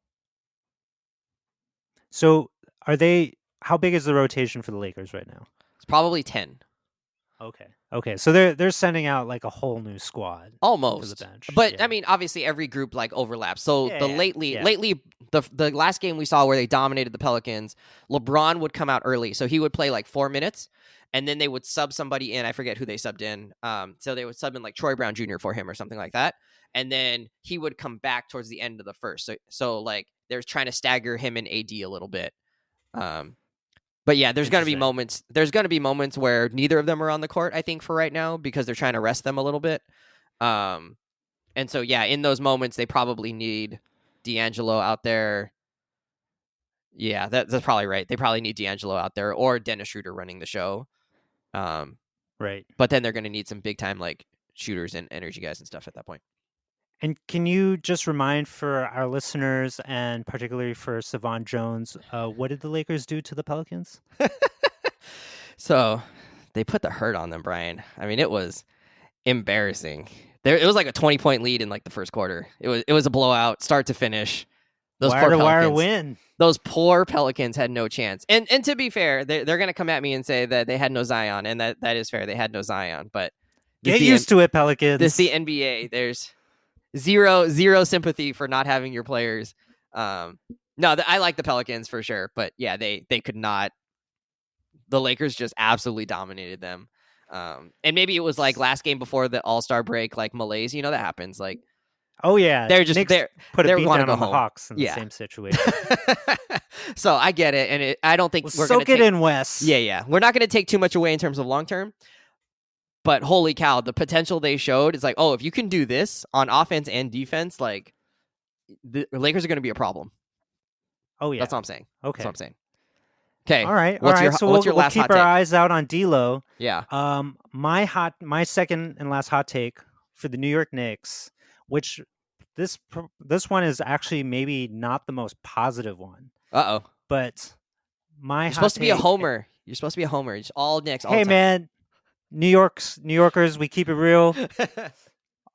Speaker 3: So how big is the rotation for the Lakers right now?
Speaker 1: It's probably 10.
Speaker 3: Okay. So they're sending out like a whole new squad
Speaker 1: almost
Speaker 3: to the bench.
Speaker 1: But
Speaker 3: yeah.
Speaker 1: I mean, obviously every group like overlaps. So lately the last game we saw where they dominated the Pelicans, LeBron would come out early. So he would play like 4 minutes and then they would sub somebody in. I forget who they subbed in. So they would sub in like Troy Brown Jr. for him or something like that. And then he would come back towards the end of the first. So like they're trying to stagger him and AD a little bit. But yeah, there's going to be moments. There's going to be moments where neither of them are on the court, I think, for right now, because they're trying to rest them a little bit. And so, yeah, in those moments, they probably need D'Angelo out there. Yeah, that's probably right. They probably need D'Angelo out there or Dennis Schroeder running the show.
Speaker 3: Right.
Speaker 1: But then they're going to need some big time like shooters and energy guys and stuff at that point.
Speaker 3: And can you just remind for our listeners and particularly for Savon Jones, what did the Lakers do to the Pelicans?
Speaker 1: So they put the hurt on them, Brian. I mean, it was embarrassing. It was like a 20-point lead in like the first quarter. It was a blowout, start to finish. Those
Speaker 3: wire to wire win.
Speaker 1: Those poor Pelicans had no chance. And to be fair, they're going to come at me and say that they had no Zion, and that is fair. They had no Zion, but
Speaker 3: get used to it, Pelicans.
Speaker 1: This is the NBA. There's zero sympathy for not having your players. No, I like the Pelicans for sure, but yeah, they could not. The Lakers just absolutely dominated them. And maybe it was like last game before the All-Star break, like malaise. That happens. Like,
Speaker 3: oh yeah,
Speaker 1: they're just
Speaker 3: put a beat down on
Speaker 1: home.
Speaker 3: the Hawks in the same situation.
Speaker 1: So I get it, and I don't think we're
Speaker 3: going to soak it in, Wes.
Speaker 1: Yeah, we're not going to take too much away in terms of long term. But holy cow, the potential they showed is like, oh, if you can do this on offense and defense, like the Lakers are going to be a problem.
Speaker 3: Oh yeah,
Speaker 1: that's all I'm saying.
Speaker 3: Okay,
Speaker 1: that's what I'm saying. Okay,
Speaker 3: all right. So
Speaker 1: what's your
Speaker 3: we'll
Speaker 1: last
Speaker 3: keep
Speaker 1: hot
Speaker 3: our
Speaker 1: take?
Speaker 3: eyes out on D'Lo.
Speaker 1: Yeah.
Speaker 3: My second and last hot take for the New York Knicks, which this one is actually maybe not the most positive one. But
Speaker 1: you're supposed to be a homer. You're supposed to be a homer. It's all Knicks. All
Speaker 3: hey
Speaker 1: the time.
Speaker 3: Man, New Yorkers, we keep it real.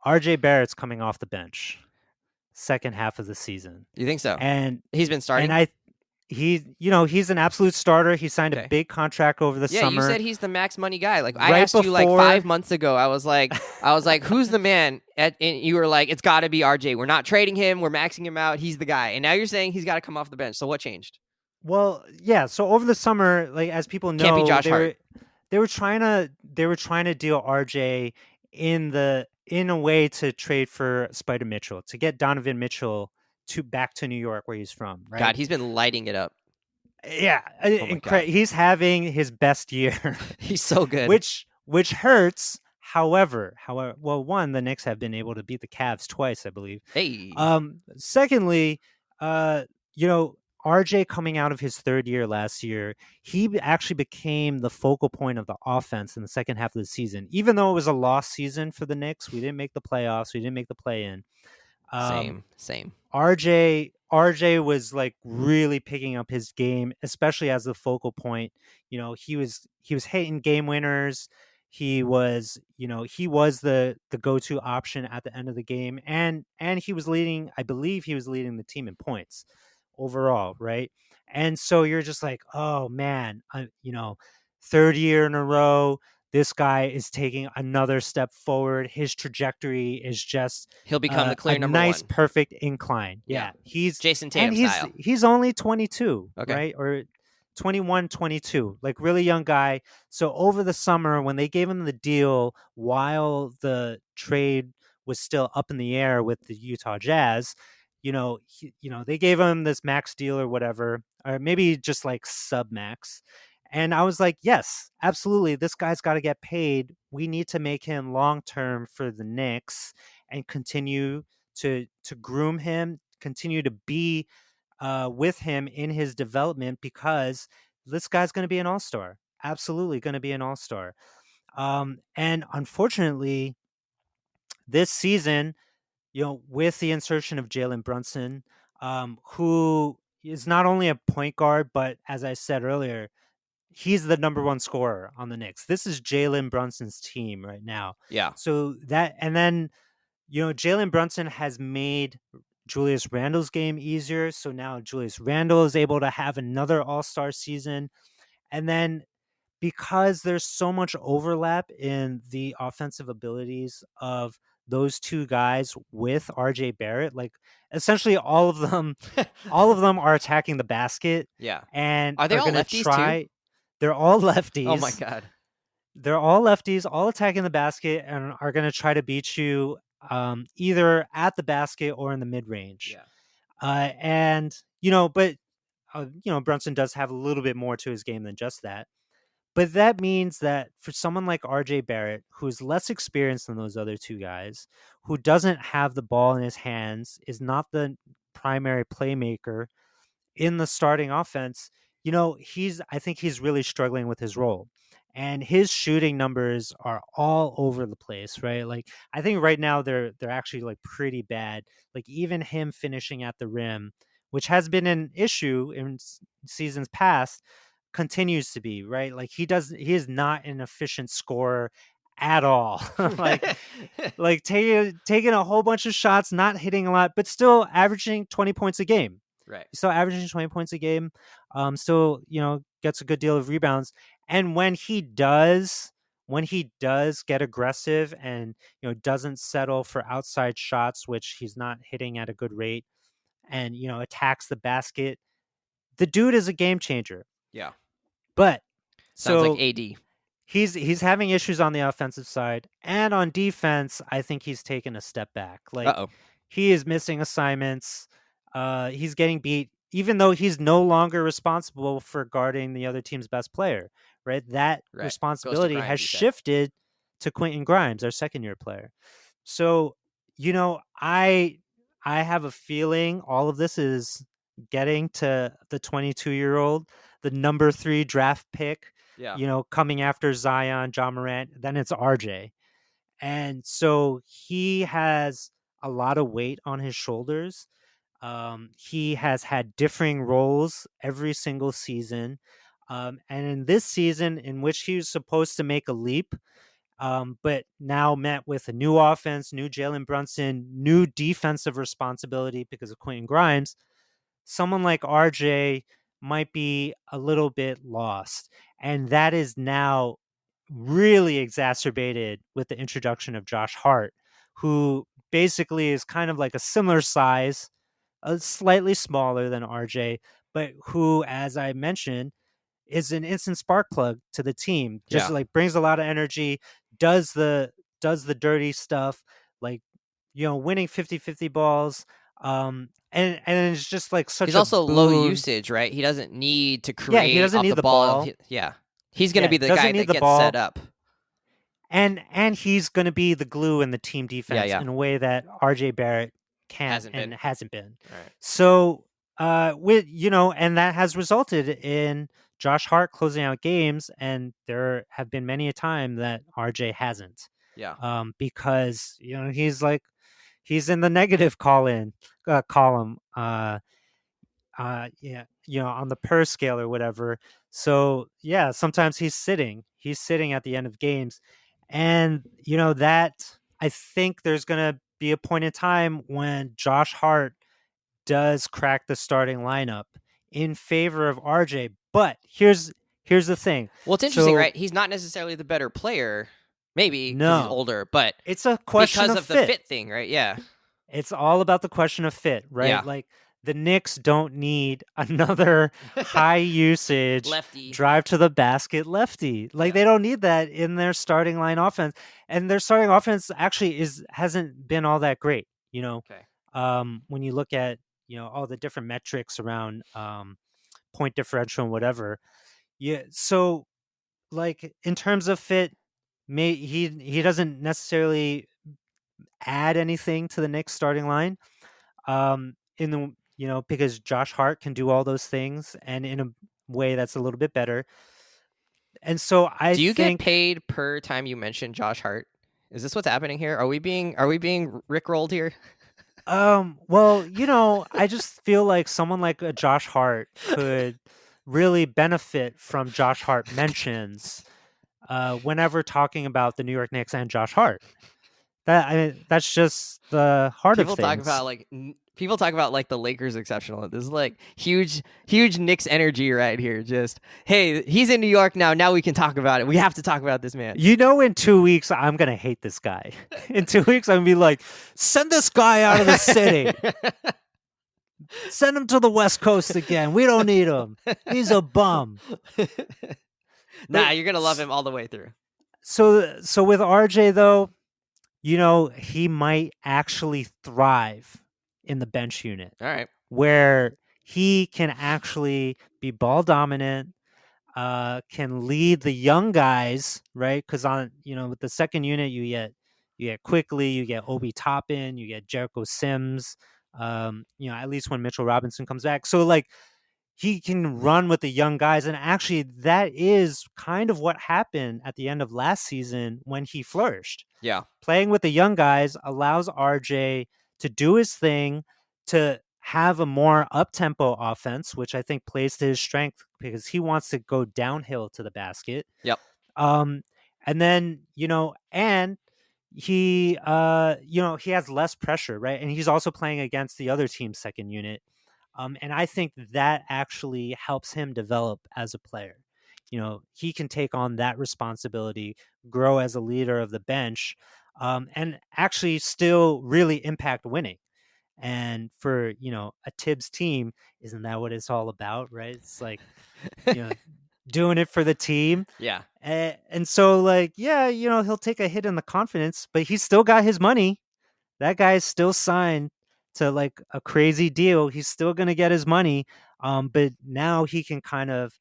Speaker 3: RJ Barrett's coming off the bench, second half of the season.
Speaker 1: You think so?
Speaker 3: And
Speaker 1: he's been starting.
Speaker 3: And he's an absolute starter. He signed a big contract over the summer.
Speaker 1: Yeah, you said he's the max money guy. Like I asked you like 5 months ago. I was like, who's the man? And you were like, it's got to be RJ. We're not trading him. We're maxing him out. He's the guy. And now you're saying he's got to come off the bench. So what changed?
Speaker 3: Well, yeah. So over the summer, like as people know,
Speaker 1: can't be Josh Hart.
Speaker 3: They were trying to deal RJ in a way to trade for Spider Mitchell, to get Donovan Mitchell back to New York where he's from. Right?
Speaker 1: God, he's been lighting it up.
Speaker 3: Yeah, he's having his best year.
Speaker 1: He's so good.
Speaker 3: Which hurts. However, well, one, the Knicks have been able to beat the Cavs twice, I believe.
Speaker 1: Hey.
Speaker 3: Secondly, RJ coming out of his third year last year, he actually became the focal point of the offense in the second half of the season. Even though it was a lost season for the Knicks, we didn't make the playoffs, we didn't make the play-in.
Speaker 1: Same.
Speaker 3: RJ was like really picking up his game, especially as the focal point. He was hitting game winners. He was the go-to option at the end of the game, and he was leading. I believe he was leading the team in points overall, right? And so you're just like, oh man, third year in a row, this guy is taking another step forward. His trajectory is just
Speaker 1: He'll become the
Speaker 3: a
Speaker 1: clear number
Speaker 3: nice,
Speaker 1: one.
Speaker 3: perfect incline.
Speaker 1: Yeah.
Speaker 3: Yeah, he's
Speaker 1: Jason
Speaker 3: and
Speaker 1: Tatum style.
Speaker 3: he's only 22,
Speaker 1: Okay.
Speaker 3: right? Or 21, 22, like really young guy. So over the summer, when they gave him the deal while the trade was still up in the air with the Utah Jazz, they gave him this max deal or whatever, or maybe just like sub max. And I was like, yes, absolutely. This guy's got to get paid. We need to make him long term for the Knicks and continue to groom him, continue to be with him in his development, because this guy's going to be an all-star. Absolutely going to be an all-star. And unfortunately, this season, with the insertion of Jalen Brunson, who is not only a point guard, but as I said earlier, he's the number one scorer on the Knicks. This is Jalen Brunson's team right now.
Speaker 1: Yeah.
Speaker 3: So that, and then, Jalen Brunson has made Julius Randle's game easier. So now Julius Randle is able to have another all-star season. And then because there's so much overlap in the offensive abilities of those two guys with RJ Barrett, like essentially all of them are attacking the basket.
Speaker 1: Yeah.
Speaker 3: And
Speaker 1: Are they all
Speaker 3: going to
Speaker 1: lefties
Speaker 3: try
Speaker 1: too?
Speaker 3: They're all lefties.
Speaker 1: Oh my god.
Speaker 3: They're all lefties, all attacking the basket, and are going to try to beat you either at the basket or in the mid range.
Speaker 1: Yeah.
Speaker 3: And but Brunson does have a little bit more to his game than just that. But that means that for someone like RJ Barrett, who's less experienced than those other two guys, who doesn't have the ball in his hands, is not the primary playmaker in the starting offense, I think he's really struggling with his role. And his shooting numbers are all over the place, right? Like I think right now they're actually like pretty bad. Like even him finishing at the rim, which has been an issue in seasons past, continues to be, right? Like he is not an efficient scorer at all. like taking a whole bunch of shots, not hitting a lot, but still averaging 20 points a game.
Speaker 1: Right.
Speaker 3: He's still averaging 20 points a game. Still, gets a good deal of rebounds. And when he does get aggressive and doesn't settle for outside shots, which he's not hitting at a good rate, and attacks the basket, the dude is a game changer.
Speaker 1: Yeah.
Speaker 3: But
Speaker 1: sounds
Speaker 3: so
Speaker 1: like AD.
Speaker 3: He's having issues on the offensive side, and on defense, I think he's taken a step back. Like he is missing assignments. He's getting beat, even though he's no longer responsible for guarding the other team's best player. Right, that responsibility
Speaker 1: Grimes,
Speaker 3: has shifted to Quentin Grimes, our second-year player. So, I have a feeling all of this is getting to the 22-year-old, the number 3 draft pick.
Speaker 1: Yeah.
Speaker 3: Coming after Zion, John Morant, then it's RJ. And so he has a lot of weight on his shoulders. He has had differing roles every single season. And in this season, in which he was supposed to make a leap, but now met with a new offense, new Jalen Brunson, new defensive responsibility because of Quentin Grimes, someone like RJ might be a little bit lost. And that is now really exacerbated with the introduction of Josh Hart, who basically is kind of like a similar size, slightly smaller than RJ, but who, as I mentioned, is an instant spark plug to the team. Just like brings a lot of energy, does the dirty stuff, like winning 50-50 balls. And it's just like such.
Speaker 1: He's also low usage, right? He doesn't need to create.
Speaker 3: He doesn't need the ball.
Speaker 1: He's going to be the guy that gets set up.
Speaker 3: And he's going to be the glue in the team defense in a way that RJ Barrett hasn't been.
Speaker 1: Right.
Speaker 3: So and that has resulted in Josh Hart closing out games, and there have been many a time that RJ hasn't.
Speaker 1: Yeah.
Speaker 3: Because he's in the negative column. On the per scale or whatever. So sometimes he's sitting at the end of games, and that I think there's gonna be a point in time when Josh Hart does crack the starting lineup in favor of RJ. But here's here's the thing.
Speaker 1: Well, it's interesting, right? He's not necessarily the better player, maybe because he's
Speaker 3: No,
Speaker 1: older, but
Speaker 3: it's a question
Speaker 1: because
Speaker 3: of
Speaker 1: of the
Speaker 3: fit.
Speaker 1: fit thing, right? Yeah.
Speaker 3: It's all about the question of fit, right?
Speaker 1: Yeah.
Speaker 3: Like the Knicks don't need another high usage
Speaker 1: Lefty.
Speaker 3: drive to the basket lefty. Like they don't need that in their starting line offense. And their starting offense actually hasn't been all that great,
Speaker 1: Okay.
Speaker 3: when you look at, all the different metrics around point differential and whatever. Yeah. So like in terms of fit, he doesn't necessarily add anything to the Knicks starting line. In the because Josh Hart can do all those things and in a way that's a little bit better. And so I
Speaker 1: Do you get
Speaker 3: think
Speaker 1: paid per time you mention Josh Hart? Is this what's happening here? Are we being rickrolled here?
Speaker 3: well, I just feel like someone like a Josh Hart could really benefit from Josh Hart mentions whenever talking about the New York Knicks and Josh Hart. That's just the heart
Speaker 1: People
Speaker 3: of things.
Speaker 1: People talk about like the Lakers exceptional. This is like huge Knicks energy right here. Just, hey, he's in New York now. Now we can talk about it. We have to talk about this man.
Speaker 3: In 2 weeks, I'm going to hate this guy. In 2 weeks, I'm going to be like, send this guy out of the city. Send him to the West Coast again. We don't need him. He's a bum.
Speaker 1: Nah, you're going to love him all the way through.
Speaker 3: So with RJ, though, he might actually thrive in the bench unit.
Speaker 1: All right.
Speaker 3: Where he can actually be ball dominant, can lead the young guys, right? Because with the second unit, you get Quickly, you get Obi Toppin, you get Jericho Sims, at least when Mitchell Robinson comes back. So like he can run with the young guys, and actually that is kind of what happened at the end of last season when he flourished.
Speaker 1: Yeah.
Speaker 3: Playing with the young guys allows RJ to do his thing, to have a more up-tempo offense, which I think plays to his strength because he wants to go downhill to the basket.
Speaker 1: Yep.
Speaker 3: And then, and he, he has less pressure, right? And he's also playing against the other team's second unit. And I think that actually helps him develop as a player. He can take on that responsibility, grow as a leader of the bench, and actually still really impact winning. And for, a Tibbs team, isn't that what it's all about, right? It's like, doing it for the team.
Speaker 1: Yeah.
Speaker 3: And so like, yeah, he'll take a hit in the confidence, but he's still got his money. That guy is still signed to like a crazy deal. He's still going to get his money. But now he can kind of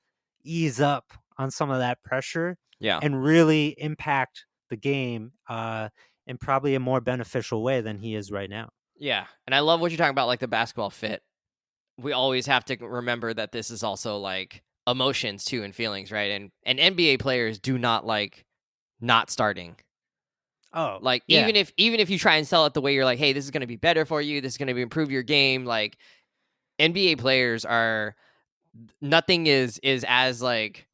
Speaker 3: ease up on some of that pressure and really impact the game in probably a more beneficial way than he is right now.
Speaker 1: Yeah. And I love what you're talking about, like the basketball fit. We always have to remember that this is also like emotions too and feelings, right? And NBA players do not like not starting.
Speaker 3: Oh,
Speaker 1: like even if you try and sell it the way you're like, hey, this is going to be better for you, this is going to improve your game, like NBA players are, nothing is as like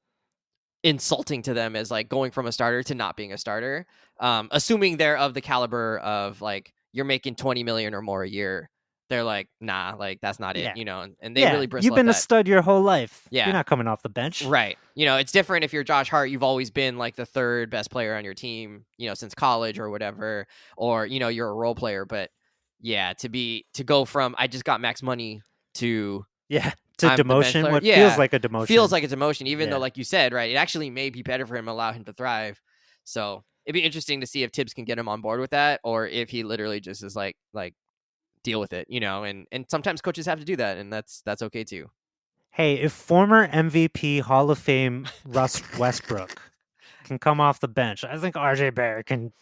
Speaker 1: insulting to them as like going from a starter to not being a starter, assuming they're of the caliber of like you're making 20 million or more a year. They're like, nah, like that's not it, and they really bristle.
Speaker 3: You've been
Speaker 1: a
Speaker 3: stud your whole life.
Speaker 1: Yeah.
Speaker 3: You're not coming off the bench.
Speaker 1: Right. It's different if you're Josh Hart, you've always been like the third best player on your team, since college or whatever, or, you're a role player. But yeah, to go from I just got max money to
Speaker 3: demotion, what feels like a demotion.
Speaker 1: Feels like a demotion, even though, like you said, right, it actually may be better for him, allow him to thrive. So it'd be interesting to see if Tibbs can get him on board with that, or if he literally just is like deal with it, and sometimes coaches have to do that, and that's okay too.
Speaker 3: Hey, if former MVP Hall of Fame Russ Westbrook can come off the bench, I think RJ Barrett can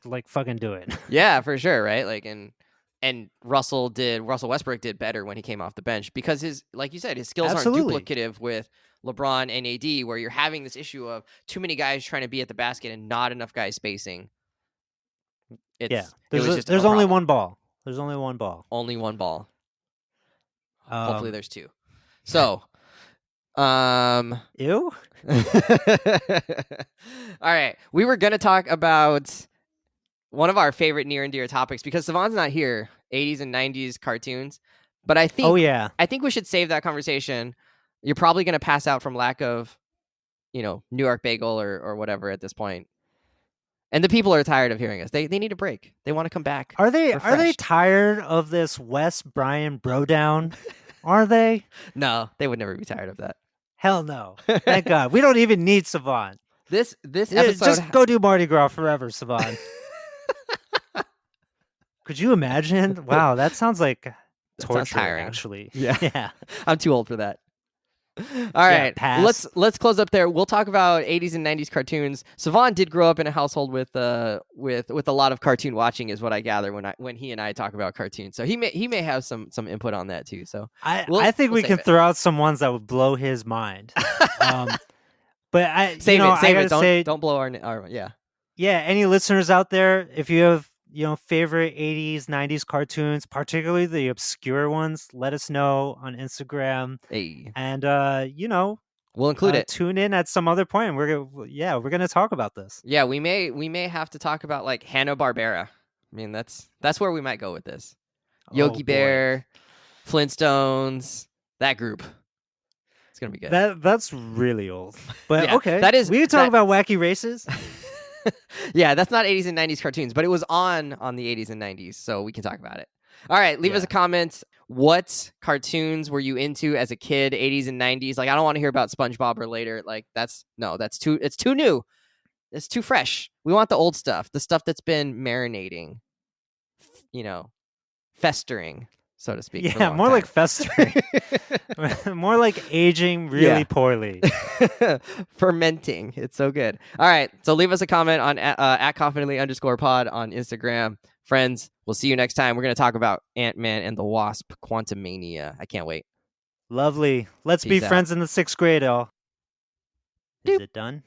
Speaker 3: like fucking do it.
Speaker 1: Yeah, for sure, right? Like and Russell Westbrook did better when he came off the bench because his, like you said, his skills aren't duplicative with LeBron and AD, where you're having this issue of too many guys trying to be at the basket and not enough guys spacing.
Speaker 3: There's only one ball. There's only one ball.
Speaker 1: Only one ball. Hopefully there's two. So,
Speaker 3: ew.
Speaker 1: All right. We were going to talk about one of our favorite near and dear topics because Savon's not here, 80s and 90s cartoons. But I think I think we should save that conversation. You're probably going to pass out from lack of New York Bagel or whatever at this point. And the people are tired of hearing us. They need a break. They want to come back.
Speaker 3: Are they
Speaker 1: refreshed.
Speaker 3: tired of this Wes Brian bro down? Are they?
Speaker 1: No, they would never be tired of that.
Speaker 3: Hell no. Thank God. We don't even need Savon.
Speaker 1: This episode
Speaker 3: just go do Mardi Gras forever, Savon. Could you imagine? Wow, that sounds like torture.
Speaker 1: Sounds tiring.
Speaker 3: Actually.
Speaker 1: Yeah. I'm too old for that. All right,
Speaker 3: pass.
Speaker 1: let's close up there. We'll talk about 80s and 90s cartoons. Savon did grow up in a household with a lot of cartoon watching, is what I gather when he and I talk about cartoons. So he may have some input on that too. So
Speaker 3: I think we can throw out some ones that would blow his mind. But I
Speaker 1: save it.
Speaker 3: Say,
Speaker 1: don't blow our yeah.
Speaker 3: Yeah, any listeners out there, if you have favorite 80s, 90s cartoons, particularly the obscure ones, let us know on Instagram.
Speaker 1: Hey.
Speaker 3: And
Speaker 1: we'll include it.
Speaker 3: Tune in at some other point. We're gonna talk about this.
Speaker 1: Yeah, we may have to talk about like Hanna-Barbera. I mean, that's where we might go with this. Yogi Bear, Flintstones, that group. It's gonna be good.
Speaker 3: That's really old. But
Speaker 1: yeah,
Speaker 3: okay.
Speaker 1: That is
Speaker 3: we can talk about wacky races.
Speaker 1: Yeah, that's not 80s and 90s cartoons, but it was on the 80s and 90s, so we can talk about it. All right, leave us a comment. What cartoons were you into as a kid, 80s and 90s? Like, I don't want to hear about SpongeBob or later. Like, it's too new. It's too fresh. We want the old stuff, the stuff that's been marinating, festering, so to speak.
Speaker 3: Yeah, more like festering. More like aging really poorly.
Speaker 1: Fermenting. It's so good. All right. So leave us a comment on at confidently_pod on Instagram. Friends, we'll see you next time. We're going to talk about Ant-Man and the Wasp: Quantumania. I can't wait.
Speaker 3: Lovely. Let's be friends in the 6th grade, all. Is it done?